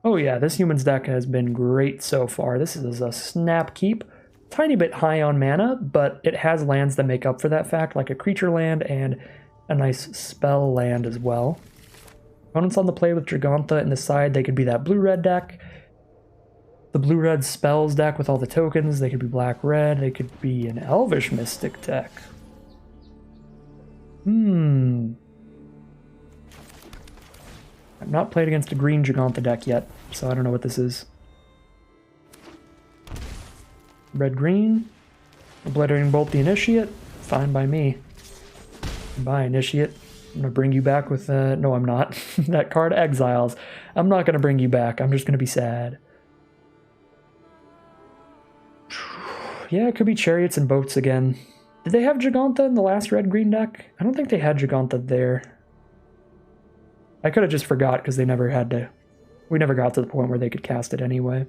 Speaker 1: Oh yeah, this human's deck has been great so far. This is a snap keep. Tiny bit high on mana, but it has lands that make up for that fact, like a creature land and a nice spell land as well. Opponents on the play with Dragantha in the side, they could be that blue-red deck. The blue-red spells deck with all the tokens, they could be black-red, they could be an Elvish Mystic deck. I've not played against a green Dragantha deck yet, so I don't know what this is. Red-green, Obliterating Bolt the Initiate, fine by me. Bye, Initiate. I'm going to bring you back with, no I'm not. That card exiles. I'm not going to bring you back, I'm just going to be sad. Yeah, it could be Chariots and Boats again. Did they have Dragantha in the last red-green deck? I don't think they had Dragantha there. I could have just forgot because they never had to... We never got to the point where they could cast it anyway.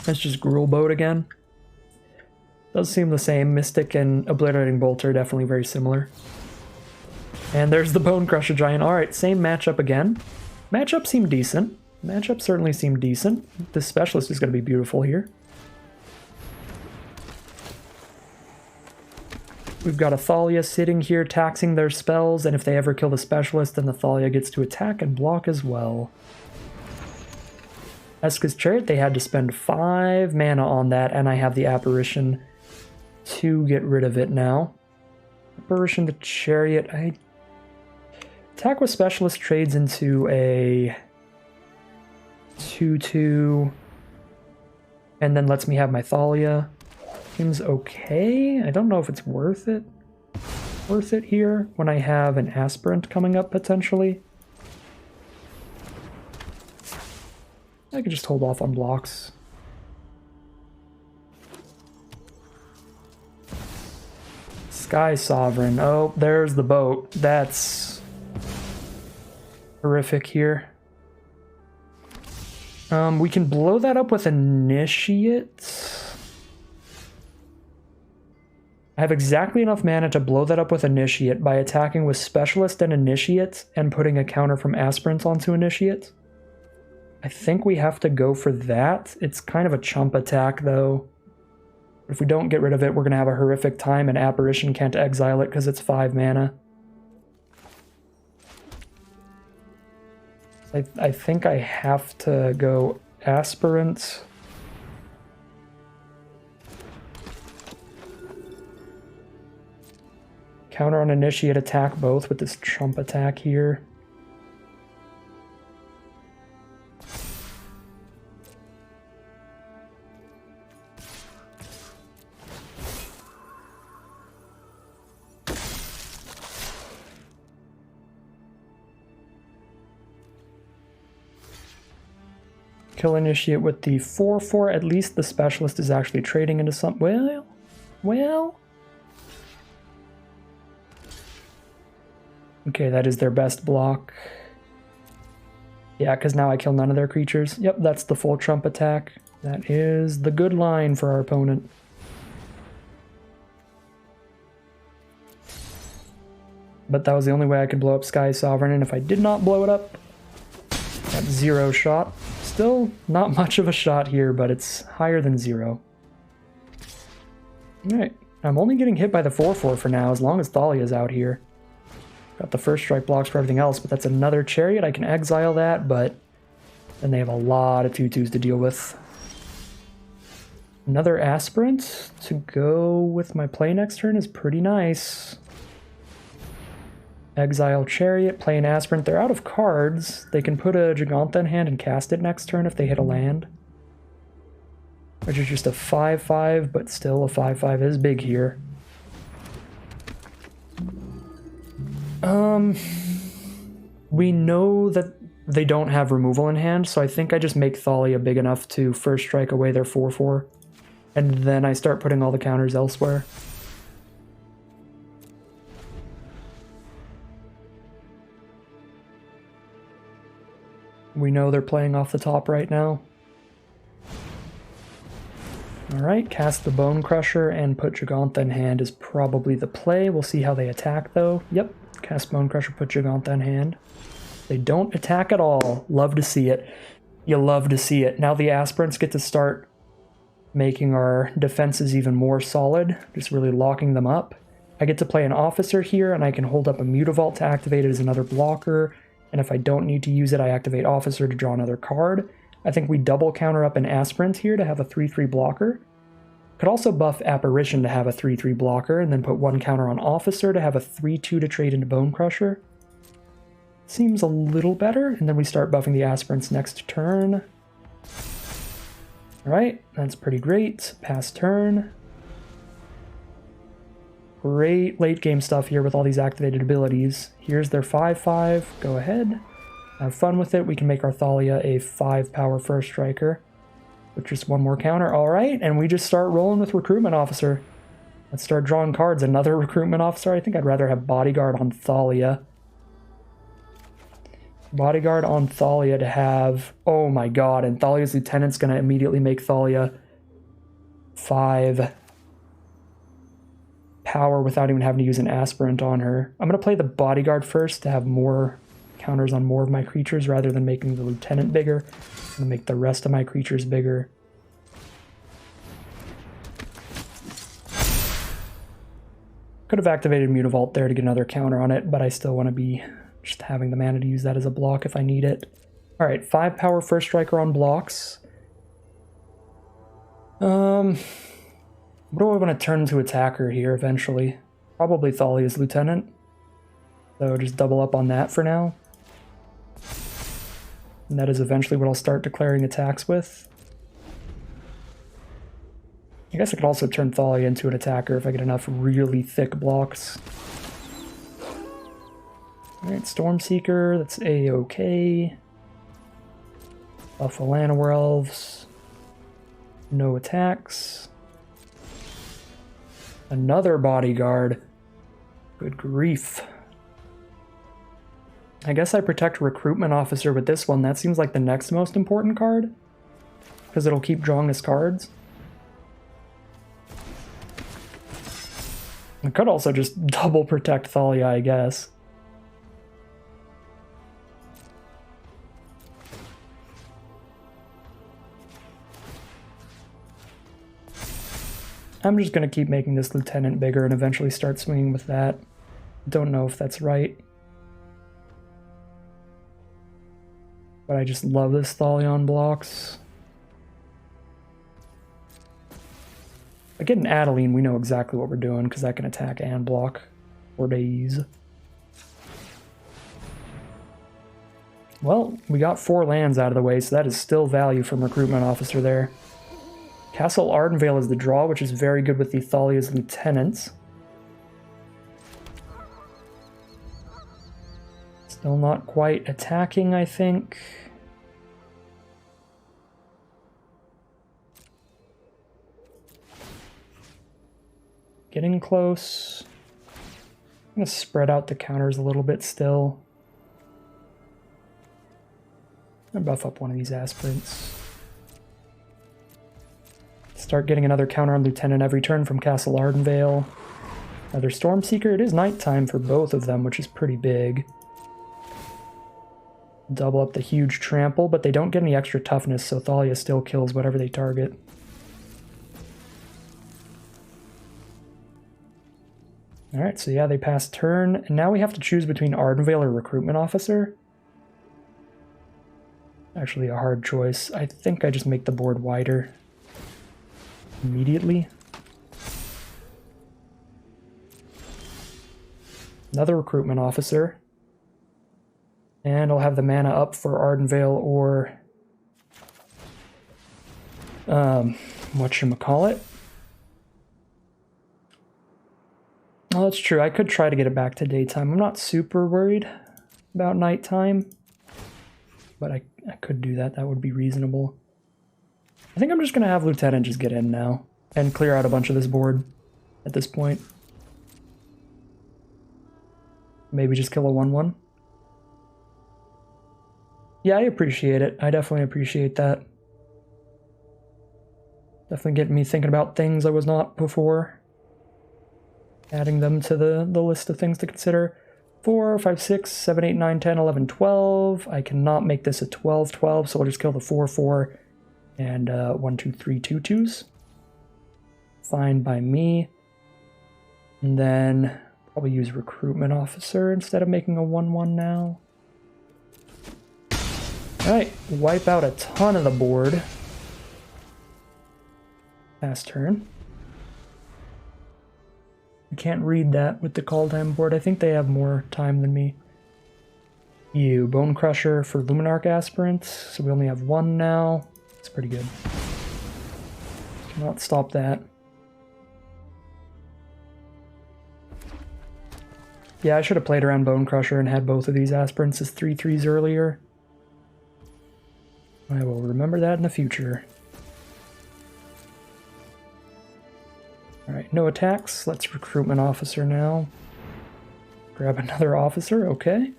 Speaker 1: That's just Gruul Boat again. Does seem the same. Mystic and Obliterating Bolt are definitely very similar. And there's the Bone Crusher Giant. Alright, same matchup again. Matchup seemed decent. Matchup certainly seemed decent. This specialist is going to be beautiful here. We've got a Thalia sitting here taxing their spells, and if they ever kill the specialist, then the Thalia gets to attack and block as well. Eska's Chariot, they had to spend 5 mana on that, and I have the Apparition to get rid of it now. Apparition to Chariot, attack with Specialist trades into a 2/2, and then lets me have my Thalia. Seems okay. I don't know if it's worth it here when I have an Aspirant coming up potentially. I could just hold off on blocks. Sky Sovereign. Oh, there's the boat. That's horrific here. We can blow that up with Initiate. I have exactly enough mana to blow that up with Initiate by attacking with Specialist and Initiate and putting a counter from Aspirant onto Initiate. I think we have to go for that. It's kind of a chump attack, though. If we don't get rid of it, we're going to have a horrific time, and Apparition can't exile it because it's 5 mana. I think I have to go Aspirant. Counter on Initiate, attack both with this chump attack here. Kill Initiate with the 4/4. At least the Specialist is actually trading into some... Well... Okay, that is their best block. Yeah, because now I kill none of their creatures. Yep, that's the full trump attack. That is the good line for our opponent. But that was the only way I could blow up Sky Sovereign, and if I did not blow it up, that's 0 shot. Still not much of a shot here, but it's higher than 0. Alright, I'm only getting hit by the 4/4 for now, as long as Thalia's out here. Got the first strike blocks for everything else, but that's another Chariot. I can exile that, but then they have a lot of 2/2s to deal with. Another Aspirant to go with my play next turn is pretty nice. Exile Chariot, play an Aspirant. They're out of cards. They can put a Giganta in hand and cast it next turn if they hit a land. Which is just a 5/5, but still a 5/5 is big here. We know that they don't have removal in hand, so I think I just make Thalia big enough to first strike away their 4/4, and then I start putting all the counters elsewhere. We know they're playing off the top right now. Alright, cast the Bone Crusher and put Giganta in hand is probably the play. We'll see how they attack though. Yep, cast Bone Crusher, put Giganta in hand. They don't attack at all. Love to see it. You love to see it. Now the Aspirants get to start making our defenses even more solid, just really locking them up. I get to play an Officer here, and I can hold up a Mutavault to activate it as another blocker, and if I don't need to use it, I activate Officer to draw another card. I think we double counter up an Aspirant here to have a 3/3 blocker. Could also buff Apparition to have a 3/3 blocker, and then put 1 counter on Officer to have a 3/2 to trade into Bone Crusher. Seems a little better, and then we start buffing the Aspirants next turn. Alright, that's pretty great. Pass turn. Great late game stuff here with all these activated abilities. Here's their 5/5. Go ahead. Have fun with it. We can make our Thalia a 5 power first striker with just 1 more counter. Alright, and we just start rolling with Recruitment Officer. Let's start drawing cards. Another Recruitment Officer. I think I'd rather have Bodyguard on Thalia. Bodyguard on Thalia to have... Oh my god, and Thalia's Lieutenant's going to immediately make Thalia 5 power without even having to use an Aspirant on her. I'm going to play the Bodyguard first to have more counters on more of my creatures rather than making the lieutenant bigger. I'm gonna make the rest of my creatures bigger. Could have activated Mutavault there to get another counter on it, but I still want to be just having the mana to use that as a block if I need it. Alright, 5 power first striker on blocks. What do I want to turn to attacker here eventually? Probably Thalia's lieutenant. So just double up on that for now. And that is eventually what I'll start declaring attacks with. I guess I could also turn Thalia into an attacker if I get enough really thick blocks. Alright, Stormseeker, that's A-okay. Buffalana Werewolves. No attacks. Another bodyguard. Good grief. I guess I protect Recruitment Officer with this one. That seems like the next most important card, because it'll keep drawing us cards. I could also just double protect Thalia, I guess. I'm just going to keep making this lieutenant bigger and eventually start swinging with that. Don't know if that's right. But I just love this Thalia on blocks. By getting Adeline, we know exactly what we're doing, because that can attack and block for days. Well, we got 4 lands out of the way, so that is still value from Recruitment Officer there. Castle Ardenvale is the draw, which is very good with the Thalia's lieutenants. Still not quite attacking, I think. Getting close. I'm going to spread out the counters a little bit still. I'm going to buff up one of these aspirants. Start getting another counter on Lieutenant every turn from Castle Ardenvale. Another Stormseeker. It is nighttime for both of them, which is pretty big. Double up the huge trample, but they don't get any extra toughness, so Thalia still kills whatever they target. Alright, so yeah, they pass turn, and now we have to choose between Ardenvale or Recruitment Officer. Actually a hard choice. I think I just make the board wider immediately. Another Recruitment Officer. And I'll have the mana up for Ardenvale or whatchamacallit. Well, that's true. I could try to get it back to daytime. I'm not super worried about nighttime, but I could do that. That would be reasonable. I think I'm just going to have Lieutenant just get in now and clear out a bunch of this board at this point. Maybe just kill a 1/1. Yeah, I appreciate it. I definitely appreciate that. Definitely getting me thinking about things I was not before. Adding them to the list of things to consider. 4, 5, 6, 7, 8, 9, 10, 11, 12. I cannot make this a 12-12, so I'll just kill the 4-4 and 1, 2, 3 2/2s. Fine by me. And then probably use Recruitment Officer instead of making a 1/1 now. Alright, wipe out a ton of the board. Last turn. I can't read that with the call time board. I think they have more time than me. Bone Crusher for Luminarch Aspirant. So we only have 1 now. It's pretty good. Cannot stop that. Yeah, I should have played around Bone Crusher and had both of these aspirants as 3/3s earlier. I will remember that in the future. Alright, no attacks. Let's Recruitment Officer now. Grab another officer, okay.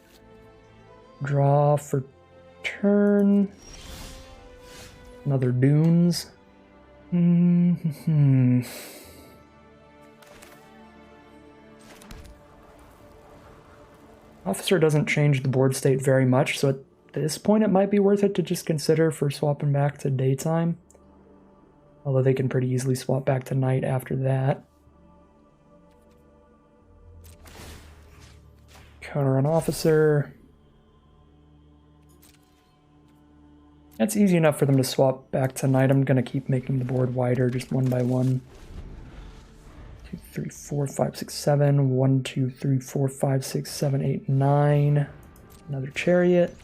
Speaker 1: Draw for turn. Another Dunes. Officer doesn't change the board state very much, so at this point it might be worth it to just consider for swapping back to daytime. Although they can pretty easily swap back to night after that. Counter on Officer. That's easy enough for them to swap back to night. I'm going to keep making the board wider, just one by one. 2, 3, 4, 5, 6, 7. 1, 2, 3, 4, 5, 6, 7, 8, 9. Another chariot.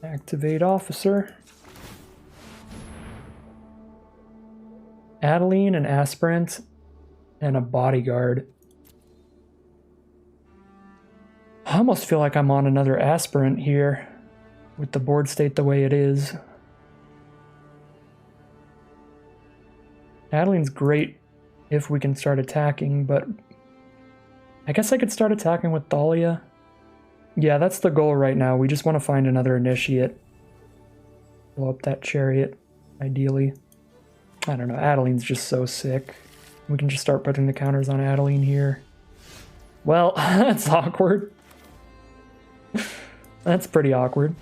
Speaker 1: Activate Officer. Adeline, an Aspirant, and a Bodyguard. I almost feel like I'm on another Aspirant here, with the board state the way it is. Adeline's great if we can start attacking, but I guess I could start attacking with Thalia. Yeah, that's the goal right now. We just want to find another initiate. Blow up that chariot, ideally. I don't know, Adeline's just so sick. We can just start putting the counters on Adeline here. Well, that's awkward. That's pretty awkward.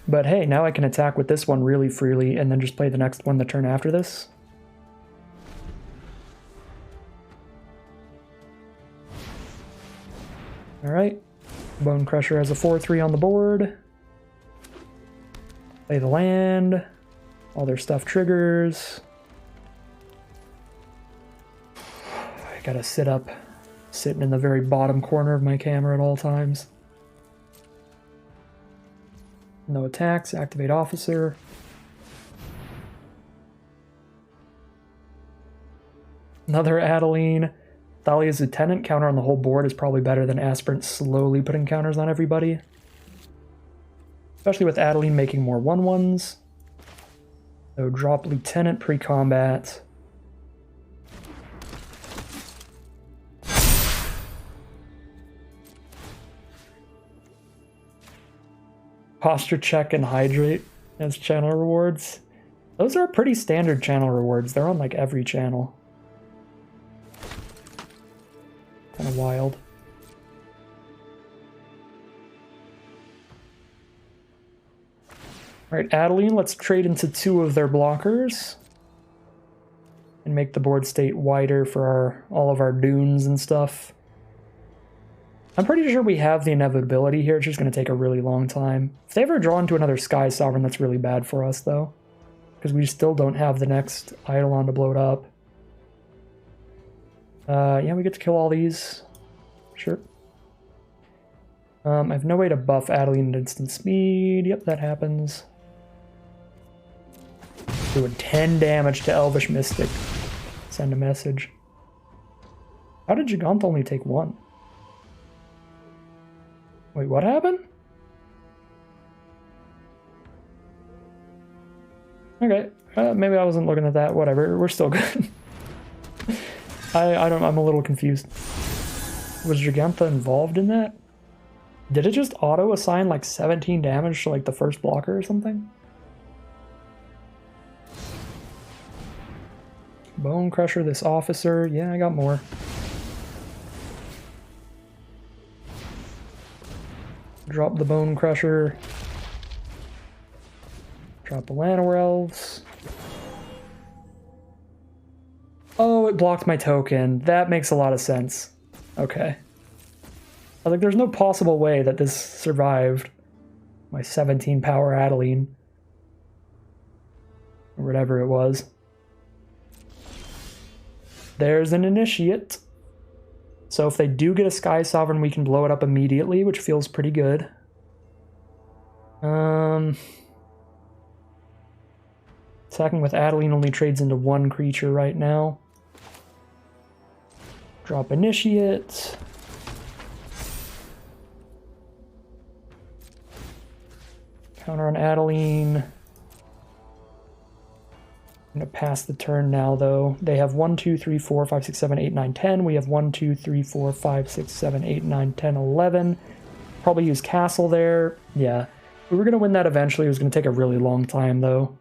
Speaker 1: But hey, now I can attack with this one really freely and then just play the next one the turn after this. Alright, Bone Crusher has a 4-3 on the board. Play the land. All their stuff triggers. I gotta sitting in the very bottom corner of my camera at all times. No attacks, activate Officer. Another Adeline. Thalia's Lieutenant counter on the whole board is probably better than Aspirant slowly putting counters on everybody. Especially with Adeline making more 1/1s. So drop Lieutenant pre-combat. Posture check and hydrate as channel rewards. Those are pretty standard channel rewards. They're on like every channel. Kind of wild. Alright, Adeline, let's trade into 2 of their blockers. And make the board state wider for all of our dunes and stuff. I'm pretty sure we have the inevitability here. It's just going to take a really long time. If they ever draw into another Sky Sovereign, that's really bad for us, though. Because we still don't have the next Eidolon to blow it up. Yeah, we get to kill all these. Sure. I have no way to buff Adeline at instant speed. Yep, that happens. Doing 10 damage to Elvish Mystic. Send a message. How did Gigant only take 1? Wait, what happened? Okay, maybe I wasn't looking at that. Whatever, we're still good. I'm a little confused. Was Giganta involved in that? Did it just auto-assign like 17 damage to like the first blocker or something? Bone Crusher this Officer. Yeah, I got more. Drop the Bone Crusher. Drop the Llanowar Elves. Oh, it blocked my token. That makes a lot of sense. Okay. I was like, there's no possible way that this survived my 17 power Adeline. Or whatever it was. There's an Initiate. So if they do get a Sky Sovereign, we can blow it up immediately, which feels pretty good. Attacking with Adeline only trades into 1 creature right now. Drop Initiate. Counter on Adeline. I'm going to pass the turn now, though. They have 1, 2, 3, 4, 5, 6, 7, 8, 9, 10. We have 1, 2, 3, 4, 5, 6, 7, 8, 9, 10, 11. Probably use Castle there. Yeah. We were going to win that eventually. It was going to take a really long time, though.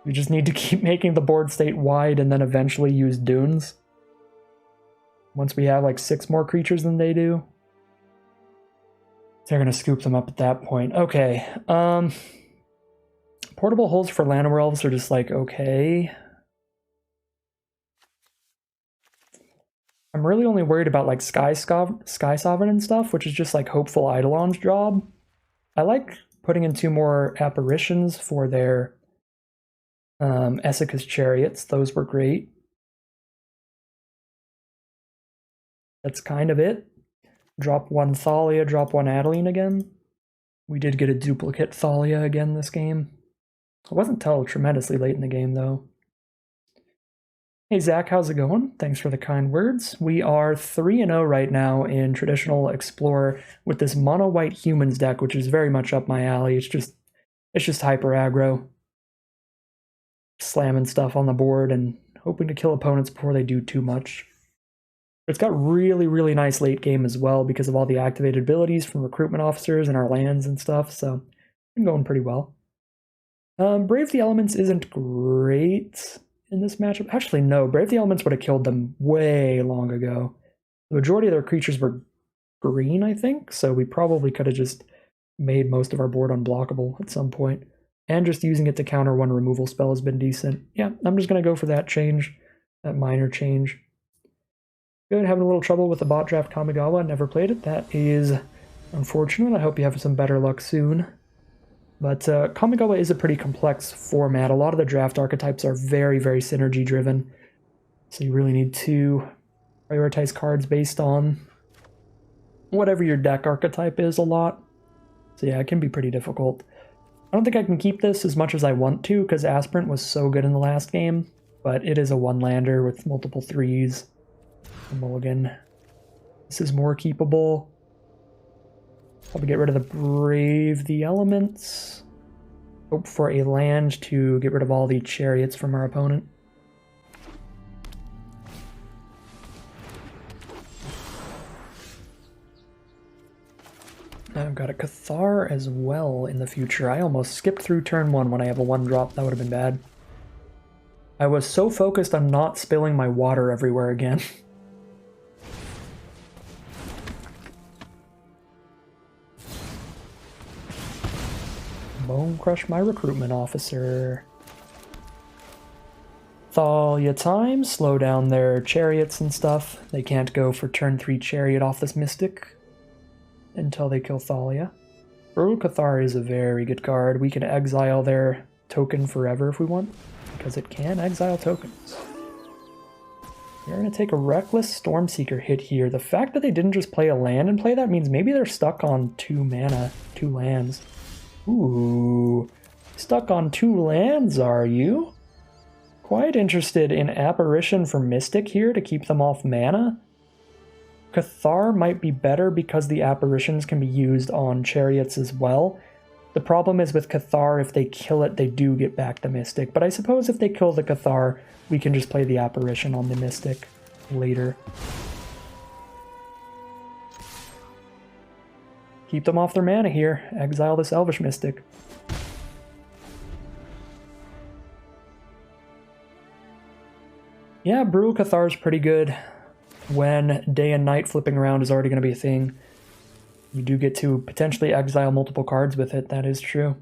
Speaker 1: We just need to keep making the board state wide and then eventually use Dunes. Once we have like 6 more creatures than they do. They're going to scoop them up at that point. Okay. Portable holes for Llanowar Elves are just like, okay. I'm really only worried about like Sky Sovereign and stuff, which is just like Hopeful Eidolon's job. I like putting in 2 more apparitions for their Essica's Chariots. Those were great. That's kind of it. Drop 1 Thalia, drop 1 Adeline again. We did get a duplicate Thalia again this game. It wasn't till tremendously late in the game, though. Hey, Zach, how's it going? Thanks for the kind words. We are 3-0 right now in Traditional Explorer with this mono-white humans deck, which is very much up my alley. It's just hyper aggro. Slamming stuff on the board and hoping to kill opponents before they do too much. It's got really, really nice late game as well because of all the activated abilities from recruitment officers and our lands and stuff, so I'm going pretty well. Brave the Elements isn't great in this matchup. Actually, no, Brave the Elements would have killed them way long ago. The majority of their creatures were green, I think, so we probably could have just made most of our board unblockable at some point. And just using it to counter 1 removal spell has been decent. Yeah, I'm just going to go for that change, that minor change. Good, having a little trouble with the bot draft Kamigawa, never played it. That is unfortunate. I hope you have some better luck soon. But Kamigawa is a pretty complex format. A lot of the draft archetypes are very, very synergy driven. So you really need to prioritize cards based on whatever your deck archetype is a lot. So yeah, it can be pretty difficult. I don't think I can keep this as much as I want to because Aspirant was so good in the last game. But it is a 1-lander with multiple 3s. A mulligan. This is more keepable. Probably get rid of the Brave the Elements. Hope for a land to get rid of all the chariots from our opponent. I've got a Cathar as well in the future. I almost skipped through turn 1 when I have a 1-drop. That would have been bad. I was so focused on not spilling my water everywhere again. Bone crush my recruitment officer. Thalia time, slow down their chariots and stuff. They can't go for turn 3 chariot off this mystic until they kill Thalia. Brutal Cathar is a very good card. We can exile their token forever if we want, because it can exile tokens. We're going to take a Reckless Stormseeker hit here. The fact that they didn't just play a land and play that means maybe they're stuck on 2 mana, 2 lands. Ooh, stuck on 2 lands, are you? Quite interested in Apparition for Mystic here to keep them off mana. Cathar might be better because the Apparitions can be used on chariots as well. The problem is with Cathar, if they kill it, they do get back the Mystic. But I suppose if they kill the Cathar, we can just play the Apparition on the Mystic later. Keep them off their mana here. Exile this Elvish Mystic. Yeah, Brutal Cathar is pretty good when day and night flipping around is already going to be a thing. You do get to potentially exile multiple cards with it, that is true.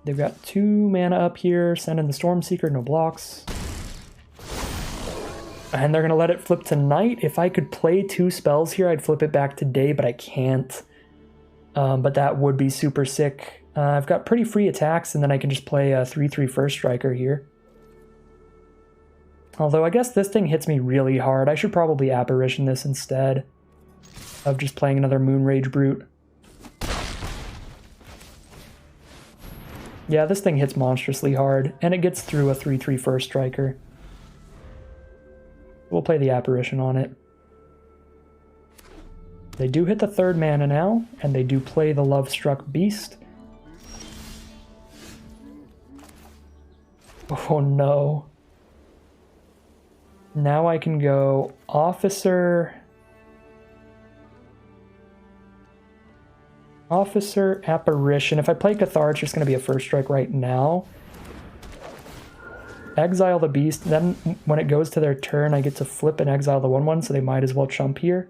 Speaker 1: They've got 2 mana up here, send in the Stormseeker, no blocks. And they're going to let it flip to night. If I could play 2 spells here, I'd flip it back to day, but I can't. But that would be super sick. I've got pretty free attacks, and then I can just play a 3/3 First Striker here. Although I guess this thing hits me really hard. I should probably Apparition this instead of just playing another Moonrage Brute. Yeah, this thing hits monstrously hard, and it gets through a 3/3 First Striker. We'll play the Apparition on it. They do hit the 3rd mana now, and they do play the Love-Struck Beast. Oh no. Now I can go Officer... Officer Apparition. If I play Cathar, it's just going to be a first strike right now. Exile the beast. Then when it goes to their turn, I get to flip and exile the 1/1, so they might as well chump here.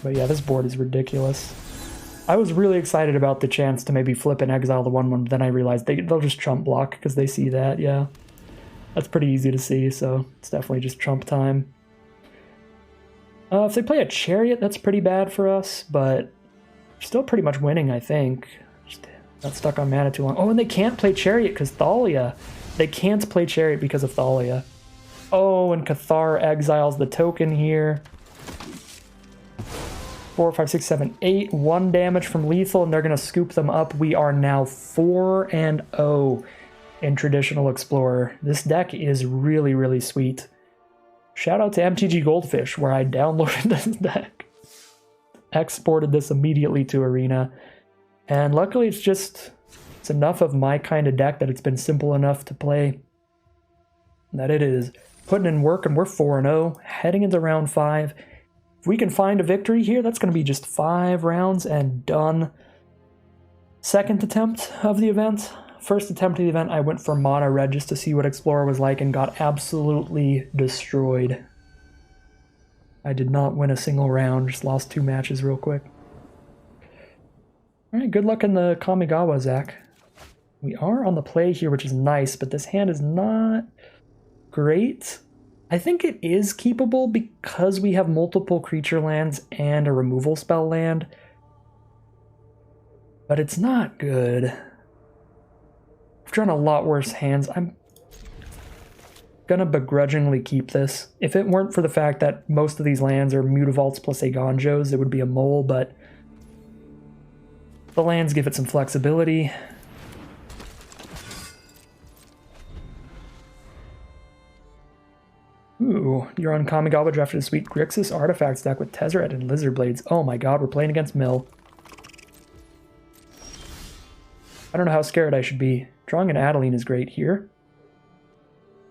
Speaker 1: But yeah, this board is ridiculous. I was really excited about the chance to maybe flip and exile the 1/1, but then I realized they'll just chump block because they see that, yeah. That's pretty easy to see, so it's definitely just chump time. If they play a Chariot, that's pretty bad for us, but still pretty much winning, I think. Just not stuck on mana too long. Oh, and they can't play Chariot because Thalia. They can't play Chariot because of Thalia. Oh, and Cathar exiles the token here. 4, 5, 6, 7, 8. 1 damage from lethal, and they're going to scoop them up. We are now 4-0 in Traditional Explorer. This deck is really, really sweet. Shout out to MTG Goldfish, where I downloaded this deck. Exported this immediately to Arena. And luckily it's enough of my kind of deck that it's been simple enough to play. That it is putting in work, and we're 4-0, heading into round 5. If we can find a victory here, that's going to be just 5 rounds and done. Second attempt of the event. First attempt of the event, I went for Mono Red just to see what Explorer was like and got absolutely destroyed. I did not win a single round, just lost 2 matches real quick. Alright, good luck in the Kamigawa, Zach. We are on the play here, which is nice, but this hand is not great. I think it is keepable because we have multiple creature lands and a removal spell land. But it's not good. I've drawn a lot worse hands. I'm gonna begrudgingly keep this. If it weren't for the fact that most of these lands are Mutavaults plus Eiganjos, it would be a mole, but the lands give it some flexibility. Ooh, you're on Kamigawa, drafted a sweet Grixis Artifacts deck with Tezzeret and Lizard Blades. Oh my god, we're playing against Mill. I don't know how scared I should be. Drawing an Adeline is great here.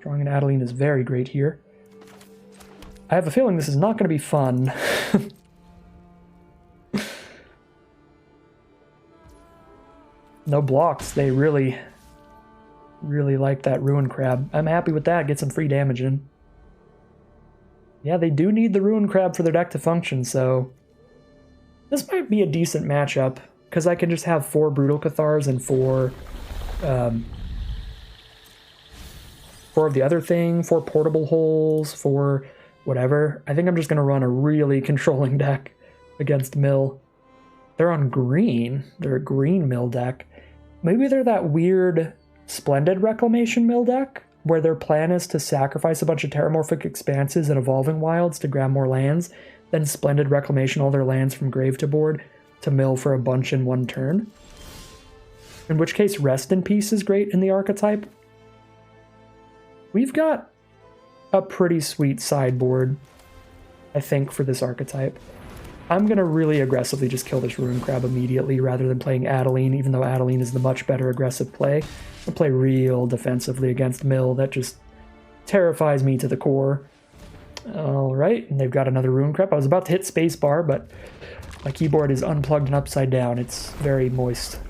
Speaker 1: Drawing an Adeline is very great here. I have a feeling this is not going to be fun. No blocks. They really like that Ruin Crab. I'm happy with that. Get some free damage in. Yeah, they do need the Ruin Crab for their deck to function, so this might be a decent matchup, because I can just have 4 Brutal Cathars and 4 of the other thing, 4 Portable Holes, 4 whatever. I think I'm just going to run a really controlling deck against Mill. They're on green. They're a green Mill deck. Maybe they're that weird Splendid Reclamation Mill deck, where their plan is to sacrifice a bunch of Terramorphic Expanses and Evolving Wilds to grab more lands, then Splendid Reclamation all their lands from grave to board to mill for a bunch in 1 turn. In which case, Rest in Peace is great in the archetype. We've got a pretty sweet sideboard, I think, for this archetype. I'm going to really aggressively just kill this Ruin Crab immediately rather than playing Adeline, even though Adeline is the much better aggressive play. I'll play real defensively against Mill. That just terrifies me to the core. Alright, and they've got another Ruin Crab. I was about to hit spacebar, but my keyboard is unplugged and upside down. It's very moist.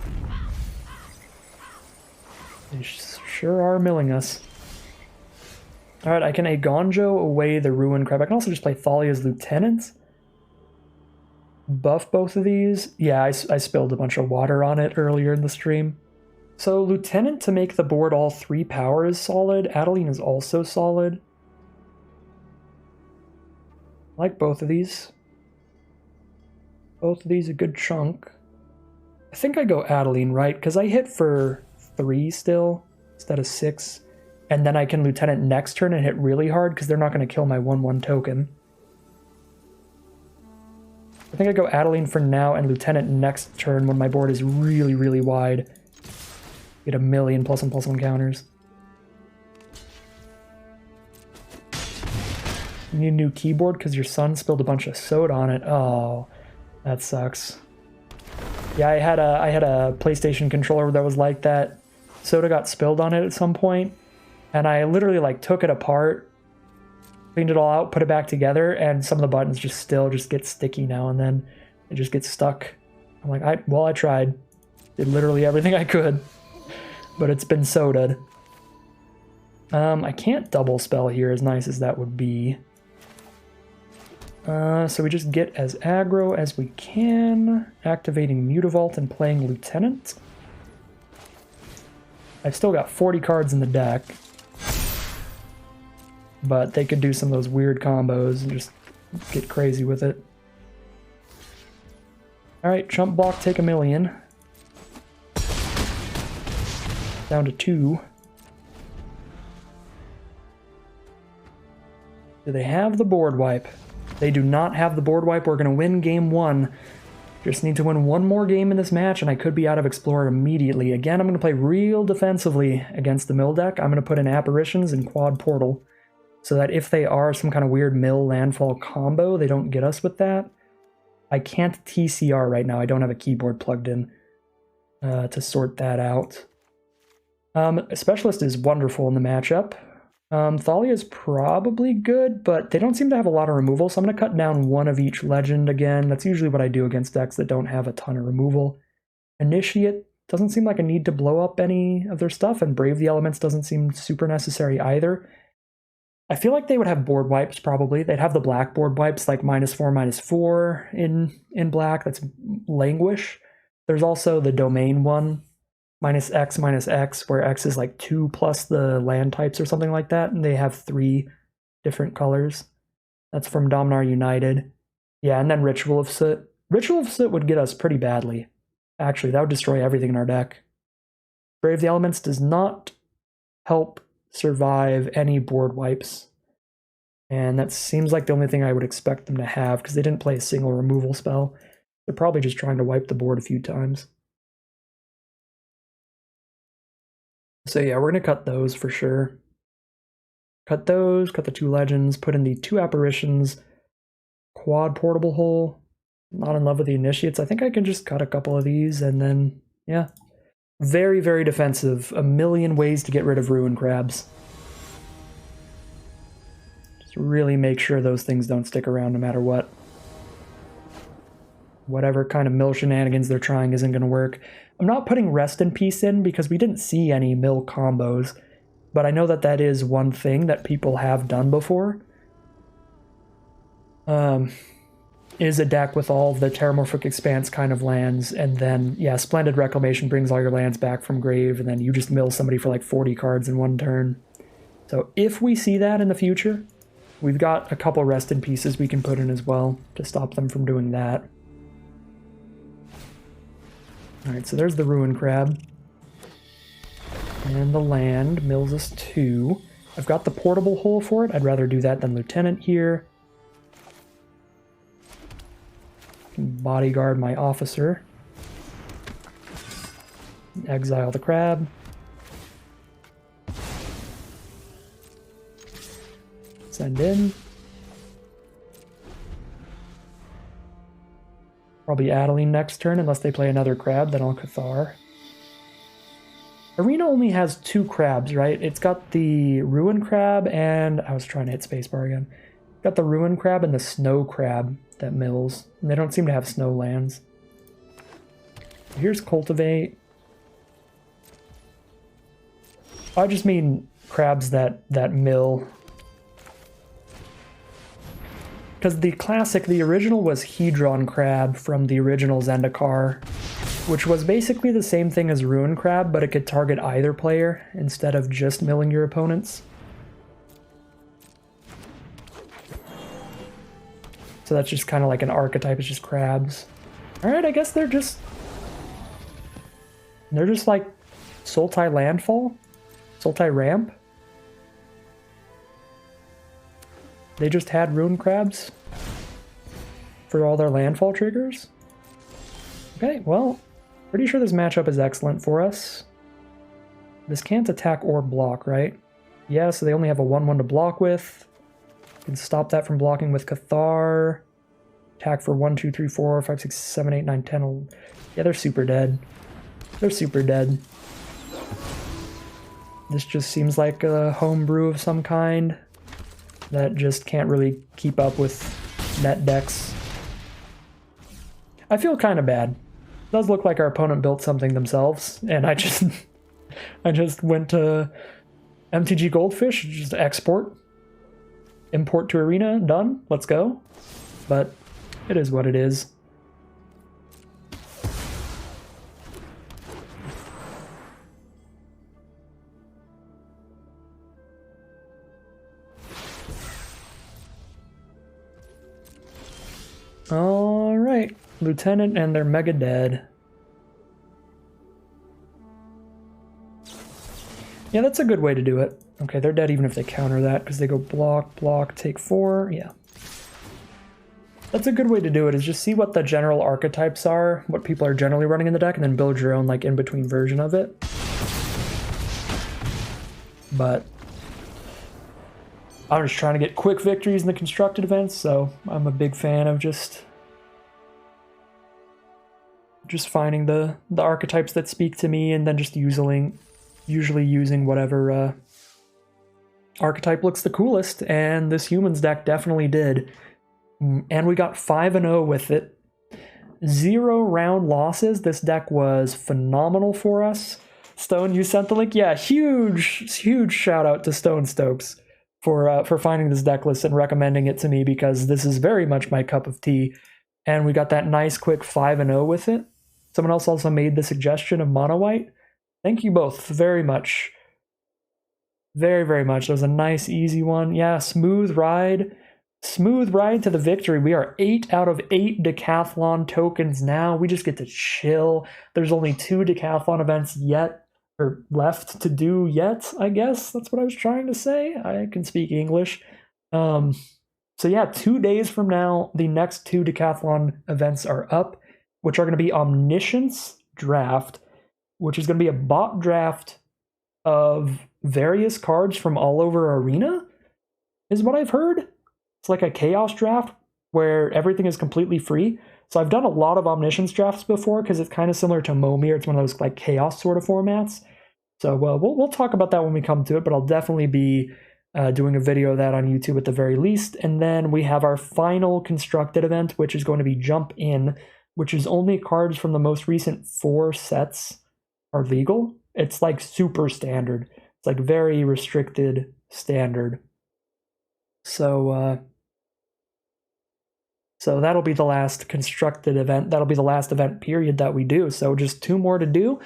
Speaker 1: They sure are milling us. Alright, I can Eiganjo away the Ruin Crab. I can also just play Thalia's Lieutenant. Buff both of these. Yeah, I spilled a bunch of water on it earlier in the stream. So Lieutenant to make the board all 3 power is solid. Adeline is also solid. I like both of these. Both of these a good chunk. I think I go Adeline, right? Because I hit for 3 still instead of 6. And then I can Lieutenant next turn and hit really hard because they're not going to kill my 1/1 token. I think I go Adeline for now and Lieutenant next turn when my board is really, really wide. Get a million +1/+1 counters. You need a new keyboard because your son spilled a bunch of soda on it. Oh, that sucks. Yeah, I had a PlayStation controller that was like that. Soda got spilled on it at some point, and I literally like took it apart, cleaned it all out, put it back together, and some of the buttons just get sticky now and then. It just gets stuck. I'm like, I tried. Did literally everything I could, but it's been sodaed. I can't double spell here, as nice as that would be. So we just get as aggro as we can, activating Mutavault and playing Lieutenant. I've still got 40 cards in the deck, but they could do some of those weird combos and just get crazy with it. Alright, chump block, take a million. Down to 2. Do they have the board wipe? They do not have the board wipe. We're going to win game 1. Just need to win one more game in this match, and I could be out of Explorer immediately. Again, I'm going to play real defensively against the mill deck. I'm going to put in Apparitions and Quad Portal, so that if they are some kind of weird mill landfall combo, they don't get us with that. I can't TCR right now. I don't have a keyboard plugged in to sort that out. Specialist is wonderful in the matchup. Thalia is probably good, but they don't seem to have a lot of removal, so I'm going to cut down one of each legend again. That's usually what I do against decks that don't have a ton of removal. Initiate doesn't seem like a need to blow up any of their stuff, and Brave the Elements doesn't seem super necessary either. I feel like they would have board wipes, probably. They'd have the black board wipes, like -4/-4 in black. That's Languish. There's also the domain one, -X/-X, where X is like 2 plus the land types or something like that, and they have 3 different colors. That's from Dominar United. Yeah, and then Ritual of Soot. Ritual of Soot would get us pretty badly. Actually, that would destroy everything in our deck. Brave the Elements does not help survive any board wipes. And that seems like the only thing I would expect them to have, because they didn't play a single removal spell. They're probably just trying to wipe the board a few times. So yeah, we're going to cut those for sure. Cut those, cut the 2 legends, put in the 2 apparitions, quad portable hole. Not in love with the initiates. I think I can just cut a couple of these and then, yeah. Very, very defensive. A million ways to get rid of ruin crabs. Just really make sure those things don't stick around no matter what. Whatever kind of mill shenanigans they're trying isn't going to work. I'm not putting Rest in Peace in because we didn't see any mill combos, but I know that that is one thing that people have done before. Is a deck with all of the Terramorphic Expanse kind of lands, and then, yeah, Splendid Reclamation brings all your lands back from grave, and then you just mill somebody for like 40 cards in one turn. So if we see that in the future, we've got a couple Rest in Pieces we can put in as well to stop them from doing that. Alright, so there's the Ruin Crab. And the land mills us 2. I've got the portable hole for it. I'd rather do that than Lieutenant here. Bodyguard my officer. Exile the crab. Send in. Probably Adeline next turn, unless they play another crab, then I'll Cathar. Arena only has 2 crabs, right? It's got the Ruin Crab and... I was trying to hit spacebar again. Got the Ruin Crab and the Snow Crab that mills. And they don't seem to have snow lands. Here's Cultivate. I just mean crabs that mill. Because the classic, the original was Hedron Crab from the original Zendikar, which was basically the same thing as Ruin Crab, but it could target either player instead of just milling your opponents. So that's just kind of like an archetype, it's just crabs. Alright, I guess they're just like Sultai Landfall? Sultai Ramp? They just had Ruin Crabs for all their landfall triggers? Okay, well, pretty sure this matchup is excellent for us. This can't attack or block, right? Yeah, so they only have a 1/1 to block with. Can stop that from blocking with Cathar. attack for 1, 2, 3, 4, 5, 6, 7, 8, 9, 10, 11. Yeah, they're super dead. They're super dead. This just seems like a homebrew of some kind that just can't really keep up with net decks. I feel kind of bad. It does look like our opponent built something themselves, and I just went to MTG Goldfish, just export, import to Arena, done, let's go. But it is what it is. All right, Lieutenant and they're mega dead. Yeah, that's a good way to do it. Okay, they're dead even if they counter that, because they go block, block, take 4, yeah. That's a good way to do it, is just see what the general archetypes are, what people are generally running in the deck, and then build your own, like, in-between version of it. But I'm just trying to get quick victories in the constructed events, so I'm a big fan of just finding the archetypes that speak to me, and then just usually using whatever archetype looks the coolest, and this humans deck definitely did. And we got 5-0 with it. 0 round losses. This deck was phenomenal for us. Stone, you sent the link? Yeah, huge shout out to Stone Stokes for finding this deck list and recommending it to me, because this is very much my cup of tea. And we got that nice quick 5-0 with it. Someone else also made the suggestion of mono white. Thank you both very much. Very, very much. That was a nice, easy one. Yeah, smooth ride. Smooth ride to the victory. We are 8 out of 8 Decathlon tokens now. We just get to chill. There's only 2 Decathlon events yet, or left to do yet, I guess. That's what I was trying to say. I can speak English. So yeah, 2 days from now, the next 2 Decathlon events are up, which are going to be Omniscience Draft, which is going to be a bot draft of various cards from all over Arena, is what I've heard. It's like a chaos draft where everything is completely free. So I've done a lot of Omniscience drafts before, because it's kind of similar to Momir. It's one of those like chaos sort of formats. So we'll talk about that when we come to it, but I'll definitely be doing a video of that on YouTube at the very least. And then we have our final constructed event, which is going to be Jump In, which is only cards from the most recent 4 sets are legal. It's like super standard. It's like very restricted standard. So that'll be the last constructed event. That'll be the last event period that we do. So just 2 more to do.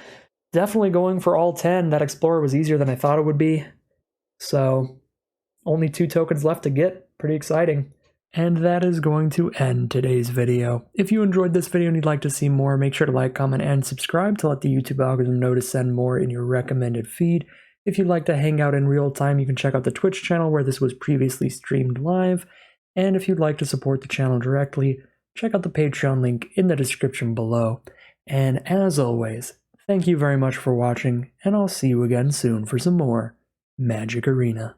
Speaker 1: Definitely going for all 10. That Explorer was easier than I thought it would be. So only 2 tokens left to get. Pretty exciting. And that is going to end today's video. If you enjoyed this video and you'd like to see more, make sure to like, comment, and subscribe to let the YouTube algorithm know to send more in your recommended feed. If you'd like to hang out in real time, you can check out the Twitch channel where this was previously streamed live. And if you'd like to support the channel directly, check out the Patreon link in the description below. And as always, thank you very much for watching, and I'll see you again soon for some more Magic Arena.